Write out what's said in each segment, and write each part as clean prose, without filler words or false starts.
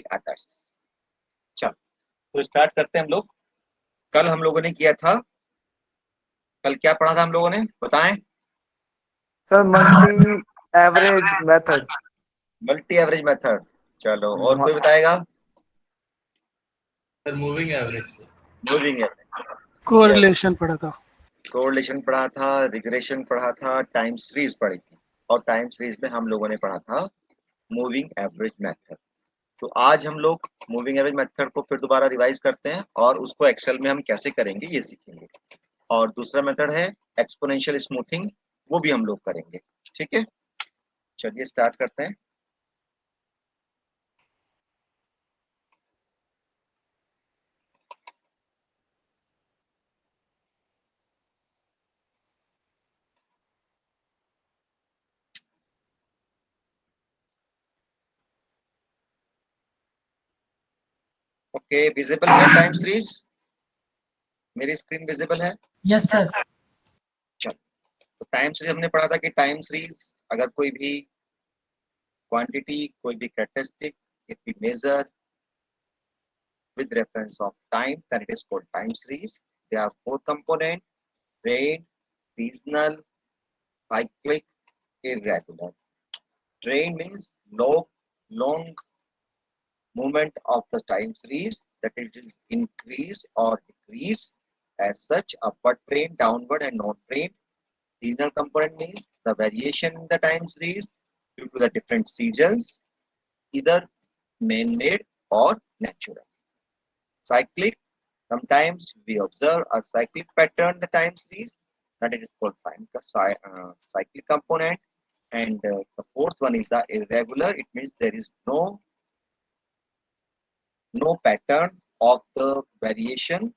Others. चलो तो start करते हैं हम लोग। कल हम लोगों ने किया था, कल क्या पढ़ा था हम लोगों ने, बताएं। Sir multi average method. Multi average method. चलो और कोई बताएगा। Sir moving average. Moving average, correlation पढ़ा था। कोरिलेशन पढ़ा था, रिग्रेशन पढ़ा था, टाइम सीरीज पढ़ी थी, और टाइम सीरीज में हम लोगों ने पढ़ा था मूविंग एवरेज मेथड। तो आज हम लोग मूविंग एवरेज मेथड को फिर दोबारा रिवाइज करते हैं और उसको एक्सेल में हम कैसे करेंगे ये सीखेंगे। और दूसरा मेथड है एक्सपोनेंशियल स्मूथिंग, वो भी हम लोग करेंगे। ठीक है, चलिए स्टार्ट करते हैं। ओके, विजिबल है टाइम सीरीज, मेरी स्क्रीन विजिबल है। Yes sir. चलो तो टाइम सीरीज हमने पढ़ा था कि टाइम सीरीज अगर कोई भी क्वांटिटी, कोई भी characteristic if we measure with reference of time, then it is called time series. There are four components: train, seasonal, cyclic, irregular. Train means long movement of the time series, that it is increase or decrease. As such, upward trend, downward, and non trend. Seasonal component means the variation in the time series due to the different seasons, either man-made or natural. Cyclic, sometimes we observe a cyclic pattern in the time series, that it is called cyclic component. And the fourth one is the irregular. It means there is no pattern of the variation,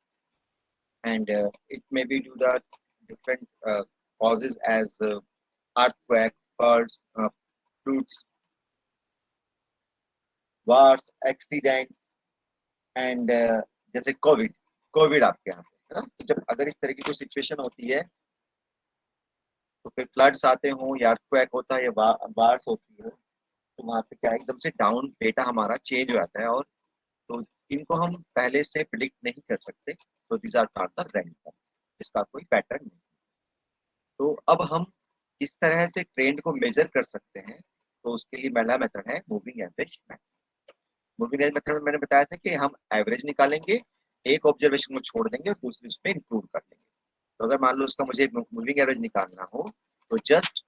and it may be due to different causes as earthquake, floods, floods, wars, accidents, and जैसे Covid आपके यहाँ पे है ना। तो जब अगर इस तरह की कोई सिचुएशन होती है तो फिर फ्लड्स आते हों या अर्थक्वेक होता है या बार्स होती है, तो वहाँ पे क्या एकदम से डाउन डेटा हमारा चेंज हो जाता है, और तो इनको हम पहले से प्रिडिक्ट नहीं कर सकते। तो these are called the random, इसका कोई पैटर्न नहीं। तो अब हम इस तरह से ट्रेंड को मेजर कर सकते हैं, तो उसके लिए पहला मेथड है moving average method. Moving average method में मैंने बताया था कि हम एवरेज निकालेंगे, एक ऑब्जर्वेशन को छोड़ देंगे और दूसरी उसमें इंक्लूड कर देंगे। तो अगर मान लो उसका मुझे मूविंग एवरेज निकालना हो तो जस्ट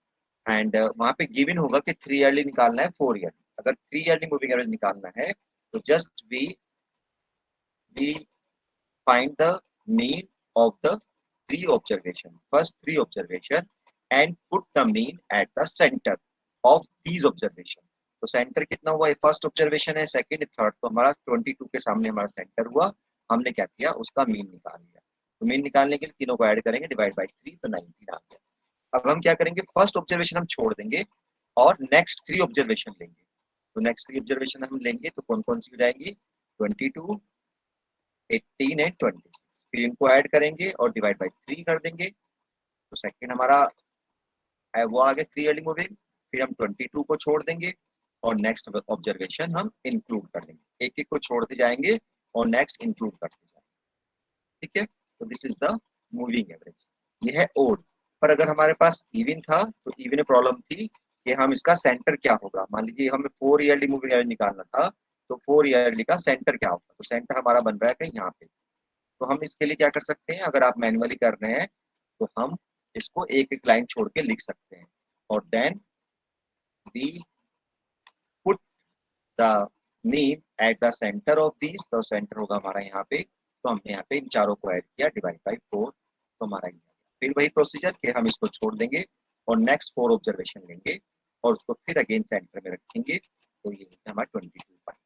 एंड वहाँ पे गिवन होगा कि 3 ईयरली निकालना है 4 ईयरली। अगर 3 ईयरली मूविंग एवरेज निकालना है तो just we find the mean of the 3 observation, first 3 observation, and put the mean at the centre of these observation. तो सेंटर कितना हुआ, फर्स्ट ऑब्जर्वेशन है, सेकंड, थर्ड, तो हमारा 22 के सामने हमारा सेंटर हुआ। हमने क्या किया, उसका मीन निकाल लिया। तो मीन निकालने के लिए तीनों को ऐड करेंगे, डिवाइड बाई 3, तो 19 आ गया। अब हम क्या करेंगे, फर्स्ट ऑब्जर्वेशन हम छोड़ देंगे और नेक्स्ट 3 ऑब्जर्वेशन लेंगे। तो नेक्स्ट 3 ऑब्जर्वेशन हम लेंगे तो कौन कौन सी हो जाएंगी, 22, 18 एंड 26। फिर इनको ऐड करेंगे और डिवाइड बाई 3 कर देंगे। तो सेकंड हमारा वो आ गया 3 ईयरली मूविंग। फिर हम 22 को छोड़ देंगे और नेक्स्ट ऑब्जर्वेशन हम इंक्लूड कर देंगे, एक एक को छोड़ते जाएंगे और नेक्स्ट इंक्लूड करते जाएंगे। ठीक है, तो this is the moving average. ये है ओड। पर अगर हमारे पास इवन था तो इवन में प्रॉब्लम थी कि हम इसका सेंटर क्या होगा। मान लीजिए हमें 4 ईयरली मूविंग एवरेज निकालना था, तो 4 ईयरली का सेंटर क्या होगा, तो सेंटर हमारा बन रहा है कहीं यहाँ पे। तो हम इसके लिए क्या कर सकते हैं, अगर आप मैन्युअली कर रहे हैं तो हम इसको एक एक लाइन छोड़ के लिख सकते हैं, और then we put the mean at the centre of this. तो सेंटर होगा हमारा यहाँ पे, तो हमने यहाँ पे इन चारों को ऐड किया, डिवाइड बाई 4, तो हमारा ये। फिर वही प्रोसीजर कि हम इसको छोड़ देंगे और नेक्स्ट 4 ऑब्जर्वेशन लेंगे और उसको फिर अगेन सेंटर में रखेंगे। तो ये हमारा 22 पॉइंट,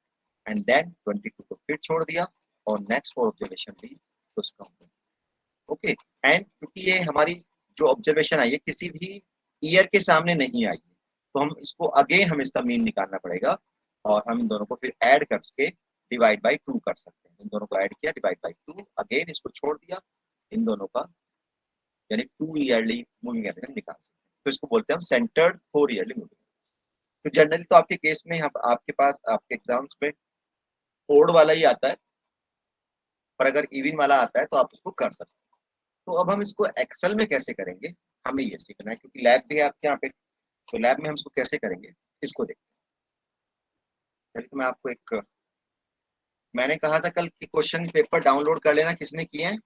एंड देन 22 को फिर छोड़ दिया और नेक्स्ट 4 ऑब्जर्वेशन ली तो उसका ओके। एंड क्योंकि ये हमारी जो ऑब्जर्वेशन आई है किसी भी ईयर के सामने नहीं आई है, तो हम इसको अगेन हम इसका मीन निकालना पड़ेगा, और हम इन दोनों को फिर ऐड करके डिवाइड बाई 2 कर सकते हैं। इन दोनों को ऐड किया, डिवाइड बाई 2, अगेन इसको छोड़ दिया, इन दोनों का यानी 2 ईयरली मूविंग एवरेज निकाल सकते हैं। तो इसको बोलते हैं हम सेंटर्ड 4 ईयरली मूविंग। तो जनरली तो आपके केस में आपके पास आपके एग्जाम्स में ओड वाला ही आता है, पर अगर इवन वाला आता है तो आप उसको कर सकते हैं। तो अब हम इसको एक्सेल में कैसे करेंगे, हमें ये सीखना है, क्योंकि लैब भी है आपके यहाँ पे, तो लैब में हम इसको कैसे करेंगे इसको देखते हैं। चलिए तो मैं आपको एक, मैंने कहा था कल कि क्वेश्चन पेपर डाउनलोड कर लेना, किसने किए हैं?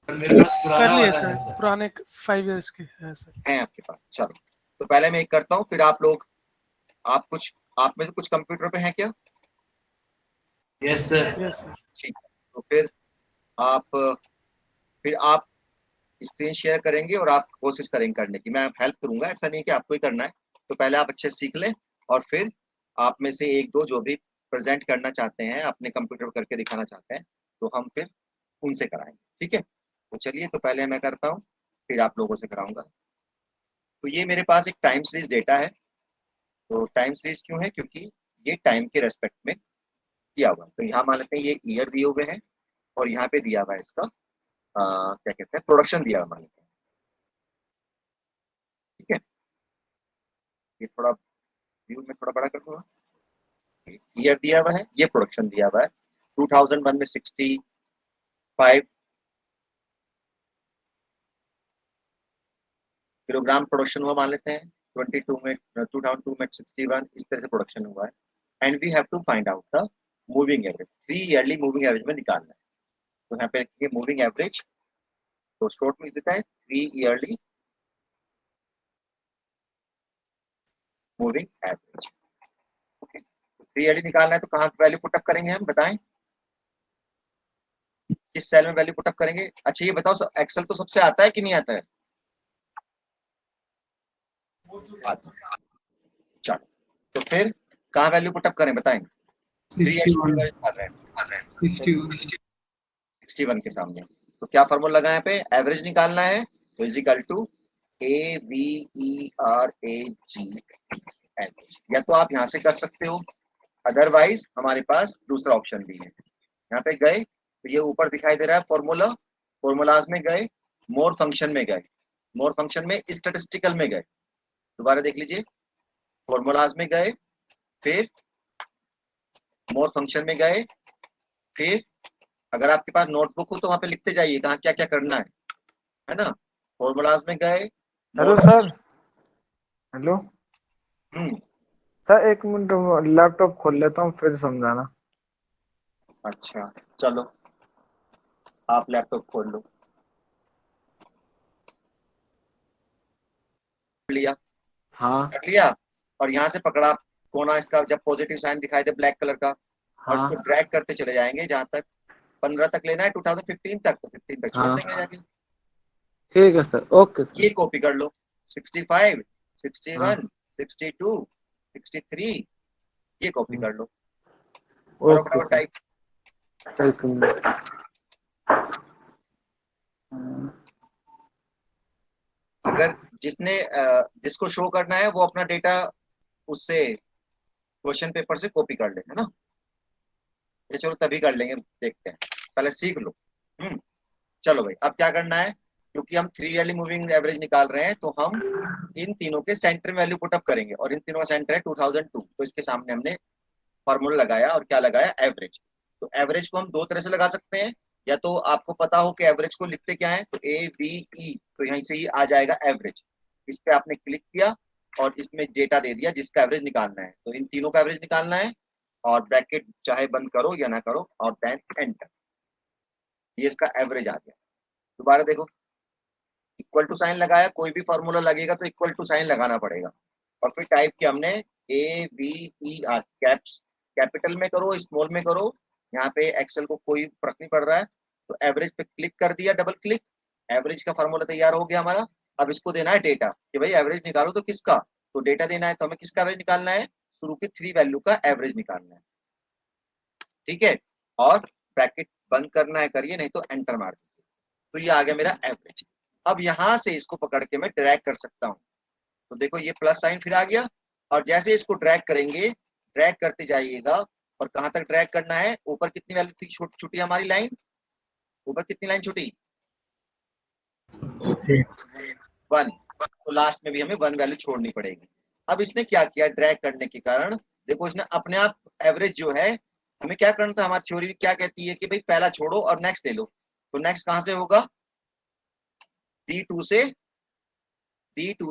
मेरे पास कर पुराना लिए वाला सर, है सर। पुराने 5 इयर्स के है सर। हैं आपके पास? चलो तो पहले मैं एक करता हूँ, फिर आप लोग, आप कुछ, आप में से कुछ कंप्यूटर पे हैं क्या? Yes sir. Yes sir. ठीक है, तो फिर आप, फिर आप स्क्रीन शेयर करेंगे और आप कोशिश करेंगे करने की, मैं हेल्प करूंगा, ऐसा नहीं कि आपको ही करना है। तो पहले आप अच्छे से सीख लें, और फिर आप में से एक दो जो भी प्रेजेंट करना चाहते हैं, अपने कंप्यूटर पर करके दिखाना चाहते हैं, तो हम फिर उनसे कराएंगे, ठीक है? तो चलिए, तो पहले मैं करता हूँ, फिर आप लोगों से कराऊंगा। तो ये मेरे पास एक टाइम सीरीज डेटा है। तो टाइम सीरीज क्यों है? क्योंकि ये टाइम के रेस्पेक्ट में दिया हुआ है। तो यहाँ मान लेते हैं ये ईयर दिए हुए हैं, और यहाँ पे दिया हुआ है इसका क्या कहते हैं, प्रोडक्शन दिया हुआ मान लेते हैं, ठीक है? ये थोड़ा व्यू में थोड़ा बड़ा कर दूंगा। ईयर दिया हुआ है, ये प्रोडक्शन दिया हुआ है, 2001 में 65 किलोग्राम प्रोडक्शन हुआ मान लेते हैं, 22 में 2002 में 61, इस तरह से प्रोडक्शन हुआ है। And we have to find out the moving average, 3 yearly moving average में निकालना है। तो यहाँ पे रखिए मूविंग एवरेज, तो शॉर्ट में देता है 3 ईयरली मूविंग एवरेज। ओके, तो 3 ईयरली निकालना है, तो कहाँ वैल्यू पुटअप करेंगे हम, बताएं किस सेल में वैल्यू पुटअप करेंगे? अच्छा ये बताओ, एक्सेल तो सबसे आता है कि नहीं आता है? आता है। चलो, तो फिर कहाँ वैल्यू पुटअप करें बताएं? 61 61 61 के सामने। तो क्या फॉर्मूला लगा यहाँ पे? एवरेज निकालना है, तो is equal to AVERAG average. या तो आप यहाँ से कर सकते हो, अदरवाइज हमारे पास दूसरा ऑप्शन भी है। यहाँ पे गए तो ये ऊपर दिखाई दे रहा है फॉर्मूला, फॉर्मूलाज में गए, मोर फंक्शन में गए, मोर फंक्शन में स्टैटिस्टिकल में गए, दोबारा देख लीजिए, फॉर्मूलाज में गए, फिर मोर फंक्शन में गए, फिर अगर आपके पास नोटबुक हो तो वहां पे लिखते जाइए कहाँ क्या क्या करना है ना? फॉर्मूलाज में गए, हेलो मोर सर। हेलो हम्म, सर, 1 मिनट लैपटॉप खोल लेता हूँ फिर समझाना। अच्छा चलो, आप लैपटॉप खोल लो। कर लिया? हाँ कर लिया, और यहाँ से पकड़ा कोना इसका, जब पॉजिटिव साइन दिखाई दे ब्लैक कलर का, और हाँ इसको ड्रैग करते चले जाएंगे जहां तक 15 तक लेना है, 2015 तक, तो 15 तक छोड़ हाँ देंगे जाके। ठीक है सर, ओके सर। ये कॉपी कर लो, 65 हाँ 61 62 63, ये कॉपी कर लो, करो ओके फटाफट सर। टाइप। 1 मिनट। हाँ, अगर जिसने जिसको शो करना है वो अपना डेटा उससे क्वेश्चन पेपर से कॉपी कर ले, है ना? ये चलो तभी कर लेंगे, देखते हैं, पहले सीख लो। हम्म, चलो भाई, अब क्या करना है, क्योंकि हम 3 ईयरली मूविंग एवरेज निकाल रहे हैं, तो हम इन तीनों के सेंटर वैल्यू पुटअप करेंगे, और इन तीनों का सेंटर है 2002, तो इसके सामने हमने फॉर्मूला लगाया, और क्या लगाया? एवरेज। तो एवरेज को हम दो तरह से लगा सकते हैं, या तो आपको पता हो कि एवरेज को लिखते क्या है, तो AVE, तो यहीं से ही आ जाएगा एवरेज। इस पे आपने क्लिक किया और इसमें डेटा दे दिया जिसका एवरेज निकालना है, तो इन तीनों का एवरेज निकालना है, और ब्रैकेट चाहे बंद करो या ना करो, और देन एंटर, ये इसका एवरेज आ गया। दोबारा देखो, इक्वल टू साइन लगाया, कोई भी फॉर्मूला लगेगा तो इक्वल टू साइन लगाना पड़ेगा, और फिर टाइप किया हमने AVER, कैप्स, कैपिटल में करो स्मॉल में करो, यहाँ पे एक्सेल को कोई फर्क नहीं पड़ रहा है। तो एवरेज पे क्लिक कर दिया, डबल क्लिक, एवरेज का फॉर्मूला तैयार हो गया हमारा। अब इसको देना है डेटा, कि भाई एवरेज निकालो, तो किसका? तो डेटा देना है, तो हमें किसका एवरेज निकालना है? शुरू की 3 वैल्यू का एवरेज निकालना है, ठीक है? और ब्रैकेट बंद करना है करिए, नहीं तो एंटर मार दीजिए। तो ये आ गया मेरा एवरेज। अब यहां से इसको पकड़ के मैं ड्रैग कर सकता हूँ, तो देखो ये प्लस साइन फिर आ गया, और जैसे इसको ड्रैग करेंगे, ड्रैग करते जाइएगा, और कहां तक ड्रैग करना है? ऊपर कितनी वैल्यू थी छुटी हमारी लाइन? ऊपर कितनी लाइन छुटी? 1। तो लास्ट में भी हमें 1 वैल्यू छोड़नी पड़ेगी। अब इसने क्या किया, ड्रैग करने के कारण देखो इसने अपने आप एवरेज जो है, हमें क्या करना था, हमारी थ्योरी क्या कहती है कि भाई पहला छोड़ो और नेक्स्ट ले लो। तो नेक्स्ट कहां से होगा, B2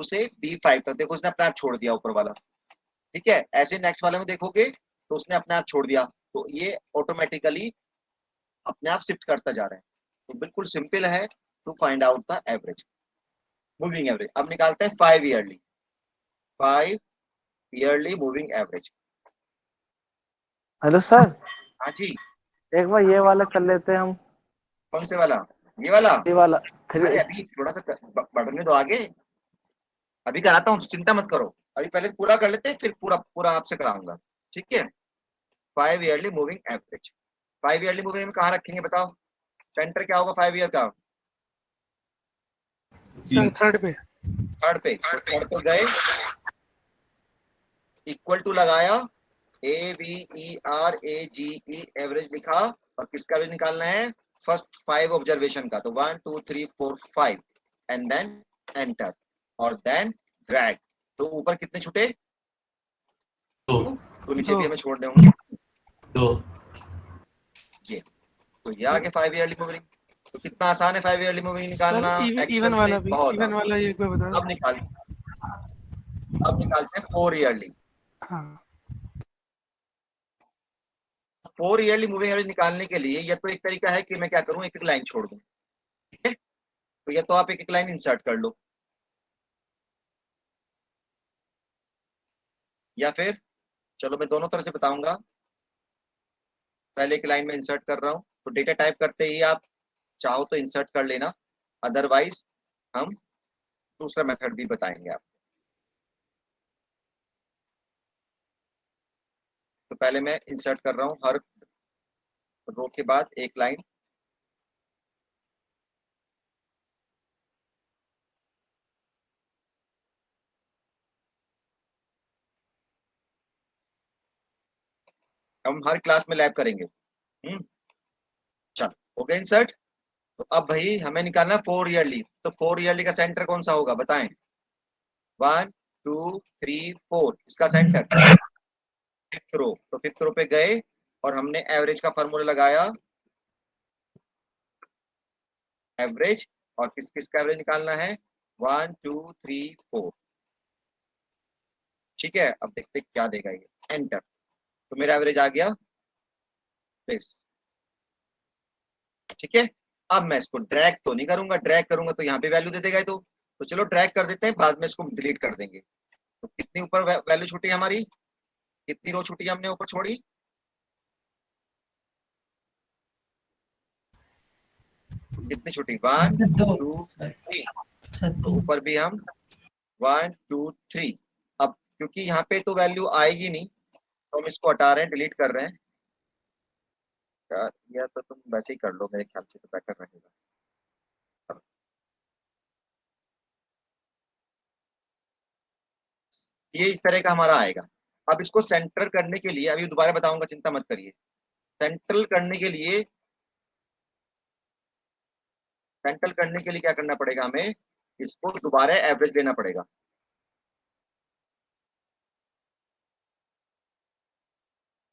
से B5 तक, देखो उसने अपने आप छोड़ दिया ऊपर वाला। ठीक है, ऐसे नेक्स्ट वाले में देखोगे तो उसने अपने आप छोड़ दिया, तो ये ऑटोमेटिकली अपने आप शिफ्ट करता जा रहा है। तो बिल्कुल सिंपल है to find out the average, moving average. अब निकालते हैं 5 yearly moving average. Hello sir, हाँ जी, एक बार ये वाला कर लेते हैं हम, कौन से वाला, ये वाला? ये वाला अरे 3। अभी थोड़ा सा बढ़ने दो आगे, अभी कराता हूँ, चिंता मत करो, अभी पहले पूरा कर लेते हैं फिर पूरा पूरा आपसे कराऊंगा। ठीक है, 5 yearly moving average. 5 yearly moving में कहाँ रखेंगे बताओ, सेंटर क्या होगा 5 ईयर का? सर थर्ड पे। थर्ड पे, तो थर्ड पे गए, इक्वल टू लगाया, AVERAGE एवरेज लिखा, और किसका एवरेज निकालना है, फर्स्ट 5 ऑब्जर्वेशन का। तो 1 2 3 4 5 एंड देन एंटर और देन ड्रैग। तो ऊपर कितने छूटे, दो तो नीचे दो। भी हमें छोड़ने होंगे दो ये। तो ये आगे 5 ईयरली मूविंग। तो कितना आसान है 5 ईयरली मूविंग सर निकालना, इवन एक्सेल से वाला भी, बहुत इवन आसान। वाला एक बार बता अब निकाल, अब निकालते हैं 4 ईयरली। दो। हाँ 4 ईयरली मूविंग एवरेज निकालने के लिए या तो एक तरीका है कि मैं क्या करूं, एक एक लाइन छोड़ दूं। ठीक है, तो या तो आप एक एक लाइन इंसर्ट कर लो, या फिर चलो मैं दोनों तरह से बताऊंगा। पहले एक लाइन में इंसर्ट कर रहा हूं, तो डेटा टाइप करते ही आप चाहो तो इंसर्ट कर लेना, अदरवाइज हम दूसरा मेथड भी बताएंगे आप। तो पहले मैं इंसर्ट कर रहा हूं, हर रो के बाद एक लाइन। हम हर क्लास में लैब करेंगे। चल, हो गया इंसर्ट। तो अब भाई हमें निकालना 4 ईयरली, तो 4 ईयरली का सेंटर कौन सा होगा बताएं, 1 2 3 4, इसका सेंटर फिफ्थ रो। तो फिफ्थ रो पे गए और हमने एवरेज का फॉर्मूला लगाया, एवरेज, और किस किस का एवरेज निकालना है, 1 2 3 4। ठीक है, अब देखते क्या देगा ये, एंटर। तो मेरा एवरेज आ गया दिस। ठीक है, अब मैं इसको ड्रैग तो नहीं करूंगा, ड्रैग करूंगा तो यहाँ पे वैल्यू दे देगा ये तो चलो ड्रैग कर देते हैं, बाद में इसको डिलीट कर देंगे। तो कितनी ऊपर वैल्यू छूटी हमारी, कितनी रो छूटी हमने ऊपर छोड़ी, कितनी छुट्टी, 1 2 3। तो ऊपर भी हम 1 2 3। अब क्योंकि यहाँ पे तो वैल्यू आएगी नहीं, तो हम इसको हटा रहे हैं, डिलीट कर रहे हैं। या तो तुम वैसे ही कर लो, मेरे ख्याल से तो बेटर रहेगा। ये इस तरह का हमारा आएगा। अब इसको सेंटर करने के लिए, अभी दोबारा बताऊंगा, चिंता मत करिए। सेंट्रल करने के लिए, सेंट्रल करने के लिए क्या करना पड़ेगा हमें, इसको दोबारा एवरेज लेना पड़ेगा।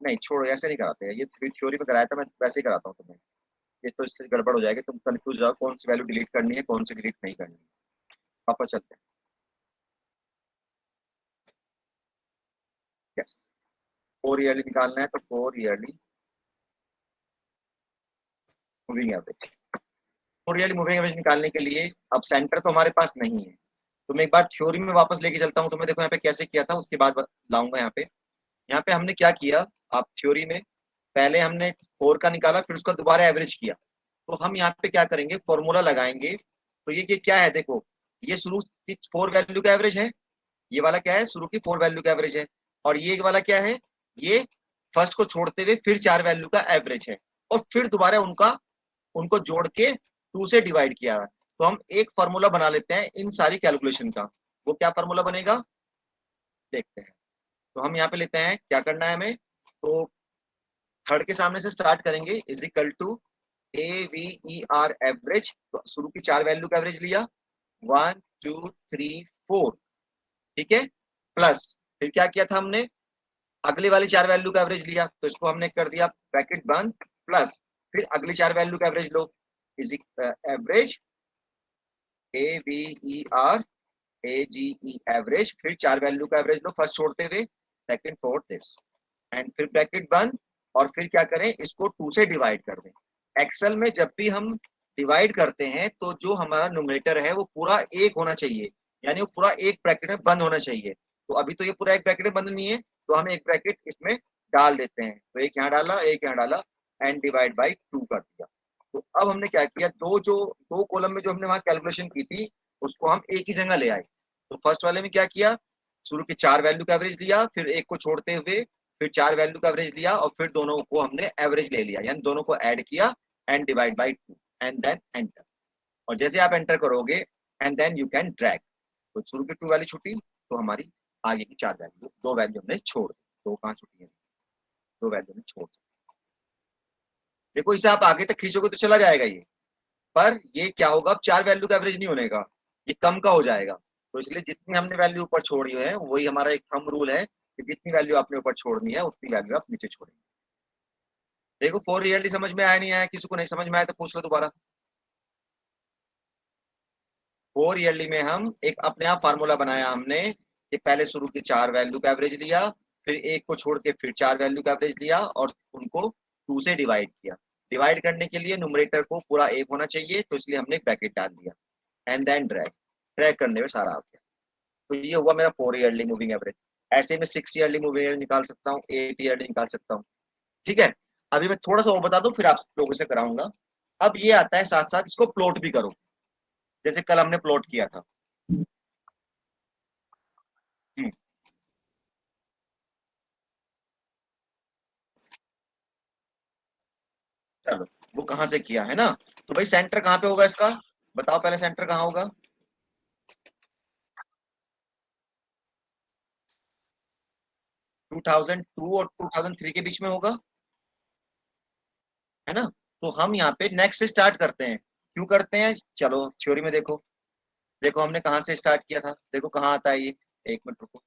नहीं छोड़ो, ऐसे नहीं कराते हैं, ये थ्योरी में कराया था, मैं वैसे ही कराता हूँ तुम्हें। ये तो इससे गड़बड़ हो जाएगी, तुम कंफ्यूज जाओ कौन सी वैल्यू डिलीट करनी है, कौन सी डिलीट नहीं करनी है। वापस चलते हैं। यस, 4 ईयरली निकालना है, तो 4 yearly moving average. 4 yearly moving average निकालने के लिए अब सेंटर तो हमारे पास नहीं है, तो मैं एक बार थ्योरी में वापस लेके चलता हूँ तुम्हें। देखो यहाँ पे कैसे किया था, उसके बाद लाऊंगा यहाँ पे। यहाँ पे हमने क्या किया, आप थ्योरी में पहले हमने 4 का निकाला, फिर उसका दोबारा एवरेज किया। तो हम यहाँ पे क्या करेंगे, फॉर्मूला लगाएंगे। तो ये क्या है, देखो ये शुरू की 4 वैल्यू का एवरेज है, ये वाला क्या है, शुरू की 4 वैल्यू का एवरेज है, और ये वाला क्या है, ये फर्स्ट को छोड़ते हुए फिर 4 वैल्यू का एवरेज है, और फिर दोबारा उनका उनको जोड़ के 2 से डिवाइड किया है। तो हम एक फॉर्मूला बना लेते हैं इन सारी कैलकुलेशन का। वो क्या फॉर्मूला बनेगा देखते हैं। तो हम यहाँ पे लेते हैं, क्या करना है हमें, तो थर्ड के सामने से स्टार्ट करेंगे, is equal to AVER average. तो शुरू की 4 वैल्यू का एवरेज लिया, 1 2 3 4। ठीक है, प्लस फिर क्या किया था हमने, अगली वाली 4 वैल्यू का एवरेज लिया, तो इसको हमने कर दिया ब्रैकेट बंद, प्लस फिर अगली 4 वैल्यू का average low, is average AVER AGE average, फिर 4 वैल्यू का एवरेज लो फर्स्ट छोड़ते हुए, सेकंड फोर्थ दिस, एंड फिर ब्रैकेट बंद, और फिर क्या करें, इसको 2 से डिवाइड कर दें। एक्सेल में जब भी हम डिवाइड करते हैं तो जो हमारा न्यूमरेटर है वो पूरा एक होना चाहिए, यानी वो पूरा एक ब्रैकेट में बंद होना चाहिए। तो अभी तो ये पूरा एक ब्रैकेट में बंद नहीं है, तो हम एक ब्रैकेट इसमें डाल देते हैं, तो एक यहाँ डाला एक यहाँ डाला, एंड डिवाइड बाई 2 कर दिया। तो अब हमने क्या किया, दो कॉलम में जो हमने वहां कैलकुलेशन की थी उसको हम एक ही जगह ले आए। तो फर्स्ट वाले में क्या किया, शुरू के 4 वैल्यू का एवरेज लिया, फिर एक को छोड़ते हुए फिर 4 वैल्यू का एवरेज लिया, और फिर दोनों को हमने एवरेज ले लिया, यानी दोनों को ऐड किया and divide by 2 and then enter. और जैसे आप एंटर करोगे and then you can drag, तो शुरू की 2 वैल्यू छुटी, तो हमारी आगे की 4 वैल्यू, 2 वैल्यू हमने छोड़ दी, 2 कहाँ छुटी है, 2 वैल्यू हमने छोड़ दी। देखो इसे आप आगे तक खींचोगे तो चला जाएगा ये, पर ये क्या होगा, अब 4 वैल्यू का एवरेज नहीं होने का, ये कम का हो जाएगा। तो इसलिए जितनी हमने वैल्यू ऊपर छोड़ी है, वही हमारा एक थंब रूल है कि जितनी वैल्यू आपने ऊपर छोड़नी है उतनी वैल्यू आप नीचे छोड़ेंगे। देखो 4 रियलिटी समझ में आया नहीं आया, किसी को नहीं समझ में आया तो पूछ लो दोबारा। 4 ईयरली में हम एक अपने आप फार्मूला बनाया हमने कि पहले शुरू की 4 वैल्यू का एवरेज लिया, फिर एक को छोड़ के फिर 4 वैल्यू का एवरेज लिया, और उनको 2 से डिवाइड किया। डिवाइड करने के लिए न्यूमरेटर को पूरा एक होना चाहिए, तो इसलिए हमने एक ब्रैकेट डाल दिया, एंड देन ड्रैग, ड्रैग करने में सारा आ गया। तो ये हुआ मेरा 4 ईयरली मूविंग एवरेज। ऐसे में 6 ईयरली मूविंग एवरेज निकाल सकता हूँ, 8 ईयरली निकाल सकता हूँ। ठीक है, अभी मैं थोड़ा सा और बता दूं फिर आप लोगों से कराऊंगा। अब ये आता है साथ साथ इसको प्लॉट भी करो, जैसे कल हमने प्लॉट किया था। हम्म, चलो, वो कहाँ से किया है ना, तो भाई सेंटर कहाँ पे होगा इसका, बताओ पहले सेंटर कहाँ होगा। 2002 और 2003 के बीच में होगा, है ना। तो हम यहाँ पे नेक्स्ट से स्टार्ट करते हैं, क्यों करते हैं, चलो थ्योरी में देखो। देखो हमने कहाँ से स्टार्ट किया था, देखो कहाँ आता है ये, एक मिनट रुको,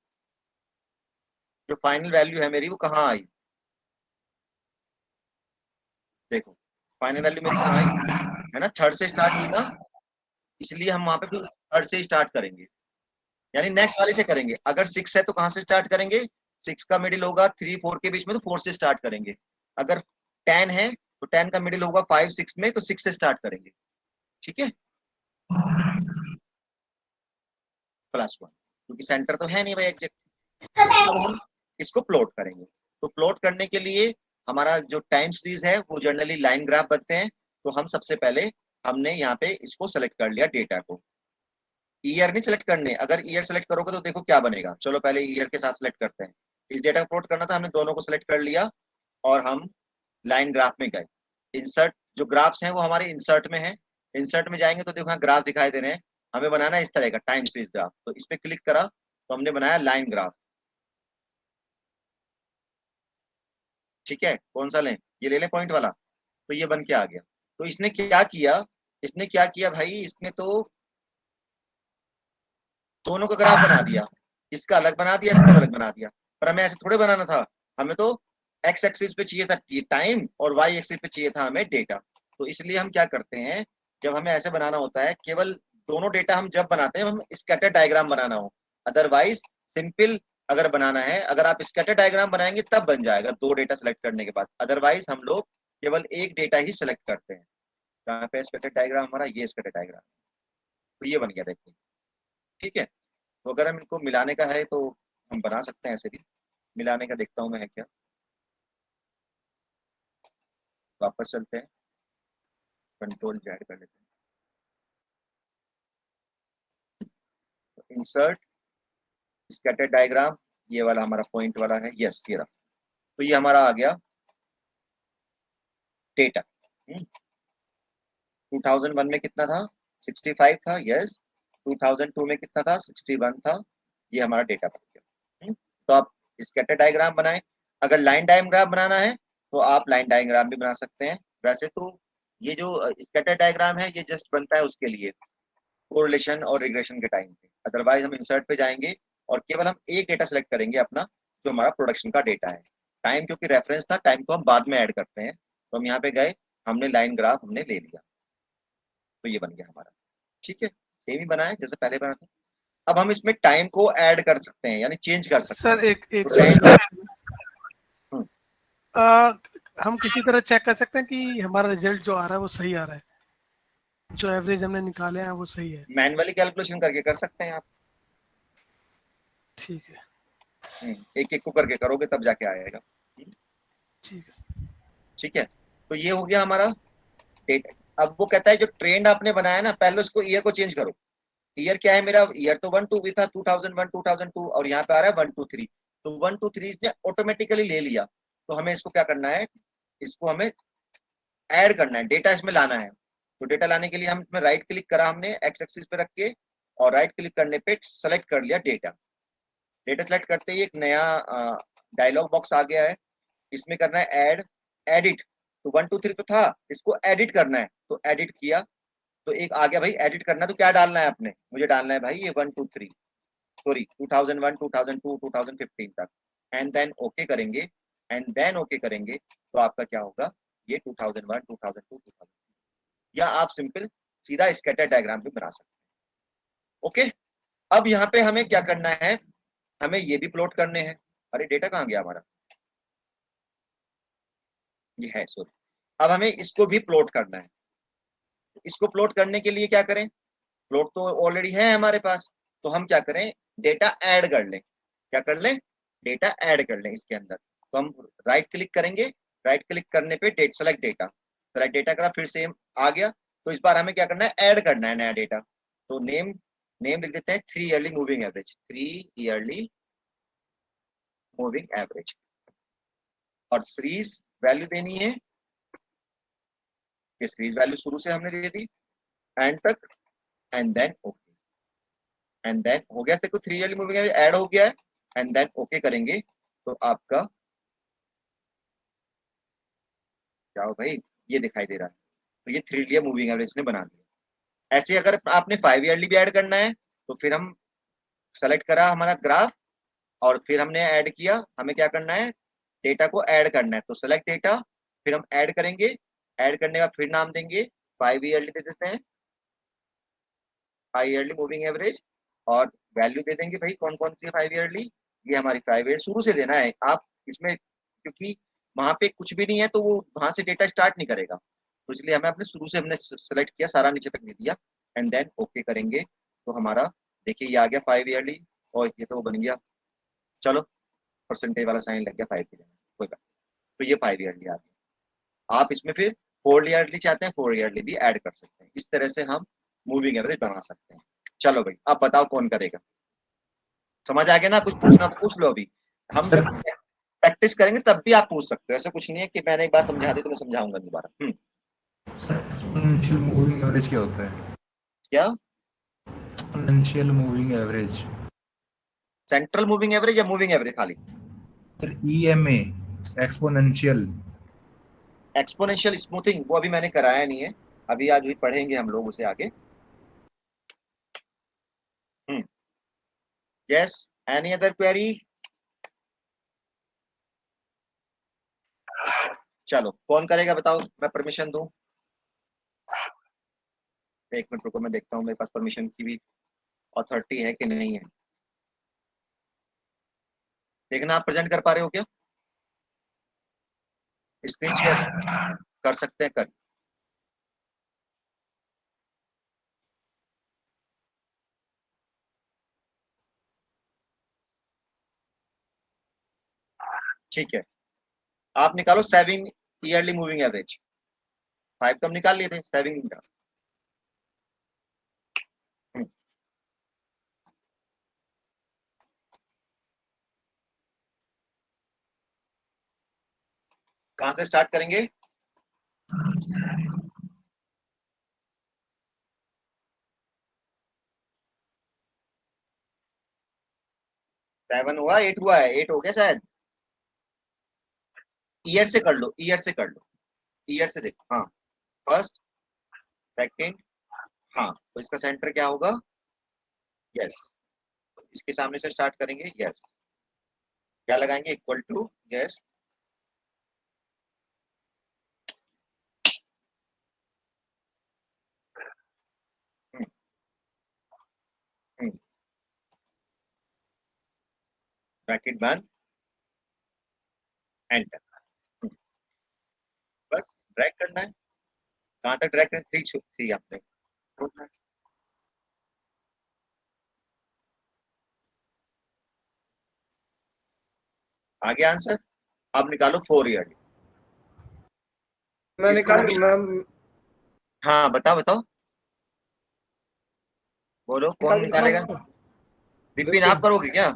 जो फाइनल वैल्यू है मेरी वो कहाँ आई, देखो फाइनल वैल्यू मेरी कहाँ आई, है ना, थर्ड से स्टार्ट की ना, इसलिए हम वहां पे फिर थर्ड से स्टार्ट करेंगे, यानी नेक्स्ट वाले से करेंगे। अगर 6 है तो कहाँ से स्टार्ट करेंगे, 6 का मिडिल होगा 3 4 के बीच में, तो 4 से स्टार्ट करेंगे। अगर 10 है तो 10 का मिडिल होगा 5 6 में, तो 6 से स्टार्ट करेंगे। ठीक है, +1, क्योंकि सेंटर तो है नहीं भाई एग्जैक्ट। तो अब हम इसको प्लॉट करेंगे, तो प्लॉट करने के लिए हमारा जो टाइम सीरीज है वो जनरली लाइन ग्राफ बनते हैं। तो हम सबसे पहले हमने यहाँ पे इसको सेलेक्ट कर लिया, डेटा को। ईयर नहीं सेलेक्ट करने, अगर ईयर सेलेक्ट करोगे तो देखो क्या बनेगा, चलो पहले ईयर के साथ सेलेक्ट करते हैं। इस डेटा को प्लॉट करना था, हमने दोनों को सेलेक्ट कर लिया और हम लाइन ग्राफ में गए। इंसर्ट जो ग्राफ्स हैं वो हमारे इंसर्ट में है, इंसर्ट में जाएंगे तो देखो यहाँ ग्राफ दिखाई दे रहे हैं। हमें बनाना है इस तरह का टाइम सीरीज ग्राफ, तो इस पे क्लिक करा तो हमने बनाया लाइन ग्राफ। ठीक है, कौन सा लें, ये ले लें पॉइंट वाला, तो ये बन के आ गया। तो इसने क्या किया, इसने क्या किया भाई, इसने तो दोनों का ग्राफ बना दिया, इसका अलग बना दिया इसका अलग बना दिया। पर हमें ऐसे थोड़े बनाना था, हमें तो एक्स एक्सिस पे चाहिए था टाइम और वाई एक्सिस पे चाहिए था हमें डेटा। तो इसलिए हम क्या करते हैं, जब हमें ऐसे बनाना होता है, केवल दोनों डेटा हम जब बनाते हैं हम स्कैटर डायग्राम बनाना हो, अदरवाइज सिंपल अगर बनाना है, अगर आप स्कैटर डायग्राम बनाएंगे तब बन जाएगा 2 डेटा सेलेक्ट करने के बाद, अदरवाइज हम लोग केवल एक डेटा ही सेलेक्ट करते हैं। जहाँ पे स्कैटर डायग्राम हमारा, ये स्कैटर डायग्राम, तो ये बन गया देखो। ठीक है, तो अगर हम इनको मिलाने का है तो हम बना सकते हैं ऐसे भी, मिलाने का देखता हूँ मैं है क्या। वापस चलते हैं, कंट्रोल Z कर लेते हैं, इंसर्ट स्कैटर डायग्राम, ये वाला हमारा पॉइंट वाला है, यस ये रहा। तो ये हमारा आ गया डेटा। 2001 में कितना था, 65 था, यस। 2002 में कितना था, 61 था, ये हमारा डेटा बन गया। तो आप स्कैटर डायग्राम बनाएं। अगर लाइन डायग्राम बनाना है तो आप लाइन डायग्राम भी बना सकते हैं। वैसे तो ये जो स्कैटर डायग्राम है ये जस्ट बनता है उसके लिए कोरिलेशन और रिग्रेशन के टाइम पे, अदरवाइज हम इंसर्ट पे जाएंगे और केवल हम एक डेटा सेलेक्ट करेंगे अपना, जो हमारा प्रोडक्शन का डेटा है। टाइम क्योंकि रेफरेंस था, टाइम को हम बाद में ऐड करते हैं, तो हम यहाँ पे गए, हमने लाइन ग्राफ हमने ले लिया, तो ये बन गया हमारा। ठीक है, सेम ही बना है जैसे पहले बना था। अब हम इसमें टाइम को ऐड कर सकते हैं, यानी चेंज कर सकते सर हैं। एक एक तो टाइम हम्म, हम किसी तरह चेक कर सकते हैं कि हमारा रिजल्ट जो आ रहा है वो सही आ रहा है, जो एवरेज हमने निकाले हैं वो सही है। मैनुअली कैलकुलेशन करके कर सकते हैं आप। ठीक है, एक एक को करके करोगे तब जाके आएगा। ठीक है सर। ठीक है, तो ये हो गया हमारा डेटा। अब वो कहता है जो ट्रेंड आपने बनाया ना, पहले उसको ईयर को चेंज करो। ईयर क्या है मेरा, ईयर तो 1 2 भी था, 2001 2002, और यहाँ पे आ रहा है 1 2 3। तो 1 2 3 इसने ऑटोमेटिकली ले लिया। तो हमें इसको क्या करना है, इसको हमें ऐड करना है, डेटा इसमें लाना है। तो डेटा लाने के लिए हम इसमें राइट क्लिक करा हमने एक्स एक्सिस पे रख के, और राइट क्लिक करने पे सेलेक्ट कर लिया डेटा। डेटा सेलेक्ट करते ही एक नया डायलॉग बॉक्स आ गया है। इसमें करना है ऐड, एडिट। तो 1 2 3 तो था, इसको एडिट करना है, तो एडिट किया। तो एक आ गया भाई एडिट करना, तो क्या डालना है आपने, मुझे डालना है भाई ये 1 2 3, सॉरी 2001 2002 2015 तक। एंड देन ओके करेंगे, एंड देन ओके करेंगे, तो आपका क्या होगा, ये 2001 2002 2000, या आप सिंपल सीधा स्कैटर डायग्राम भी बना सकते हैं। ओके, अब यहाँ पे हमें क्या करना है, हमें ये भी प्लॉट करने हैं। अरे डेटा कहाँ गया हमारा, ये है सॉरी। अब हमें इसको भी प्लॉट करना है। इसको प्लॉट करने के लिए क्या करें, प्लॉट तो ऑलरेडी है हमारे पास, तो हम क्या करें, डेटा ऐड कर लें। क्या कर लें, डेटा ऐड कर लें इसके अंदर। तो हम राइट क्लिक करेंगे, राइट क्लिक करने पे date select data, select data करा, फिर सेम आ गया। तो इस बार हमें क्या करना है, ऐड करना है नया डेटा। तो नेम, नेम लिख देते हैं 3 yearly moving average, 3 yearly moving average. और सीरीज वैल्यू देनी है, ये सीरीज वैल्यू शुरू से हमने दे दी एंड तक, and then okay. And then हो गया, देखो 3 ईयरली मूविंग एवरेज ऐड हो गया है। एंड देन ओके करेंगे, तो आपका क्या हो भाई, ये दिखाई दे रहा है। तो ये 3 ईयर मूविंग एवरेज ने बना दिया। ऐसे अगर आपने 5 ईयरली भी ऐड करना है, तो फिर हम सेलेक्ट करा हमारा ग्राफ, और फिर हमने ऐड किया, हमें क्या करना है, डेटा को ऐड करना है। तो सेलेक्ट डेटा, फिर हम ऐड करेंगे, ऐड करने का फिर नाम देंगे 5 ईयरली दे देते हैं, 5 ईयरली मूविंग एवरेज। और वैल्यू दे देंगे भाई कौन कौन सी है 5 ईयरली, ये हमारी 5 ईयर शुरू से देना है आप इसमें, क्योंकि वहां पे कुछ भी नहीं है तो वो वहां से डेटा स्टार्ट नहीं करेगा। तो इसलिए हमें अपने शुरू से हमने सेलेक्ट किया, सारा नीचे तक दे दिया। एंड देन ओके करेंगे, तो हमारा देखिए ये आ गया 5 ईयरली, और ये तो बन गया, चलो परसेंटेज वाला साइन लग गया 5 की जगह, कोई बात नहीं। तो ये 5 ईयरली आ गया। आप इसमें फिर 4 ईयरली चाहते हैं, 4 ईयरली भी ऐड कर सकते हैं। इस तरह से हम मूविंग एवरेज बना सकते हैं। चलो भाई अब बताओ कौन करेगा, समझ आ गया ना, कुछ पूछना तो पूछ लो अभी। हम सर जब प्रैक्टिस करेंगे तब भी आप पूछ सकते हो, ऐसा कुछ नहीं है कि मैंने एक बार समझा दी तो मैं समझाऊंगा दोबारा। एक्सपोनेंशियल मूविंग एवरेज क्या होता है? क्या, exponential moving average central moving average या मूविंग एवरेज खाली? Sir, EMA exponential. Exponential smoothing वो अभी मैंने कराया नहीं है, अभी आज भी पढ़ेंगे हम लोग उसे आगे। Yes, any other query? चलो कौन करेगा बताओ, मैं परमिशन दूं? एक मिनट रुको, मैं देखता हूँ मेरे पास परमिशन की भी अथॉरिटी है कि नहीं है। देखना आप प्रेजेंट कर पा रहे हो क्या, स्क्रीन शेयर कर सकते हैं, कर। ठीक है, आप निकालो 7 ईयरली मूविंग एवरेज। 5 तो हम निकाल लिए थे, 7 का। कहाँ से स्टार्ट करेंगे, 7 हुआ, 8 हुआ है, 8 हो गया शायद। ईयर से कर लो, ईयर से कर लो, ईयर से देखो। हाँ, फर्स्ट, सेकंड, हाँ, तो इसका सेंटर क्या होगा, यस, इसके सामने से स्टार्ट करेंगे, यस। क्या लगाएंगे, इक्वल टू, यस। ब्रैकेट बंद, एंटर। बस ड्रैग करना है। कहाँ तक ड्रैग करें, 3 थ्री आपने। आगे आंसर। अब निकालो 4 ईयर। मैं इसको निकाल हम- मैं हाँ बताओ बताओ, बोलो कौन निकाल के निकालेगा। दिखाऊं? विपिन आप विपिन। करोगे क्या?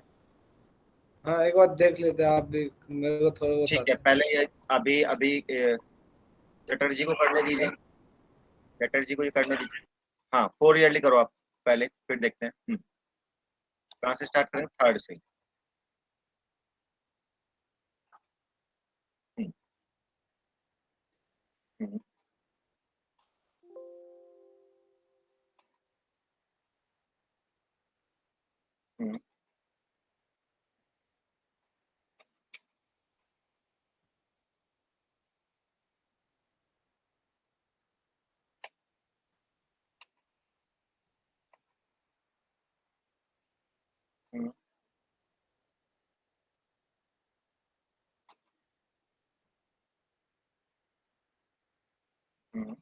हाँ, एक बार देख लेते हैं, आप भी मेरे को थोड़ा ठीक बता है, दें। पहले अभी अभी चटर्जी को करने दीजिए। चटर्जी को ये करने दीजिए। हाँ 4 ईयरली करो आप पहले, फिर देखते हैं। कहाँ से स्टार्ट करें, थर्ड से। हम्म, हम्म, हम्म, हम्म, हम्म,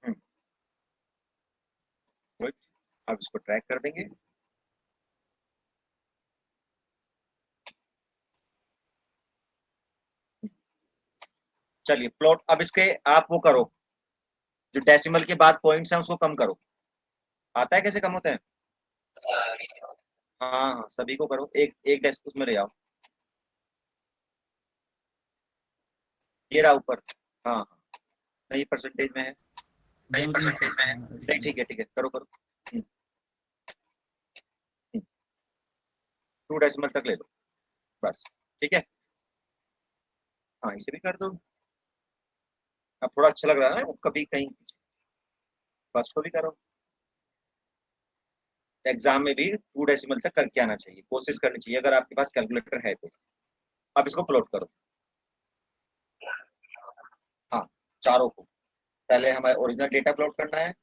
हम्म। गुड। अब इसको ट्रैक कर देंगे। चलिए प्लॉट, अब इसके आप वो करो, जो डेसिमल के बाद पॉइंट्स हैं उसको कम करो। आता है कैसे कम होते हैं? हाँ हाँ, सभी को करो, एक एक डेस उसमें ले आओ। ये रहा ऊपर। हाँ हाँ, नहीं परसेंटेज में है। नहीं दो दिन परसेंटेज में है, नहीं से ठीक है ठीक है, करो करो। 2 डेसिमल तक ले लो, बस। ठीक है, हाँ इसे भी कर दो। अब थोड़ा अच्छा लग रहा है ना, वो कभी कहीं। फर्स्ट को भी करो। एग्जाम में भी 2 डेसिमल तक करके आना चाहिए, कोशिश करनी चाहिए अगर आपके पास कैलकुलेटर है तो। अब इसको प्लॉट करो। हाँ, चारों को। पहले हमें ओरिजिनल डेटा प्लॉट करना है,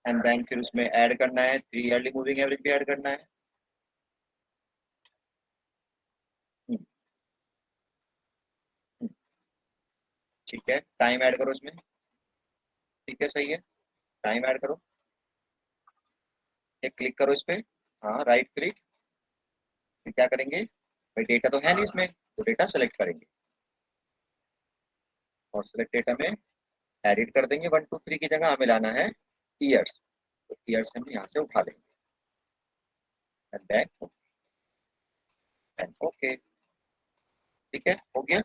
एंड देन फिर उसमें ऐड करना है, 3 ईयरली मूविंग एवरेज भी ऐड करना है। हम्म, हम्म, ठीक है, टाइम ऐड करो इसमें। ठीक है सही है, टाइम ऐड करो। एक क्लिक करो इस पे। हाँ राइट क्लिक। फिर क्या करेंगे, भाई डेटा तो है नहीं इसमें, तो डेटा सेलेक्ट करेंगे, और सेलेक्ट डेटा में एडिट कर देंगे। 1 2 3 की जगह हमें लाना है ईयर्स, तो ईयर्स हम यहाँ से उठा लेंगे। And then and okay. ठीक है, हो गया।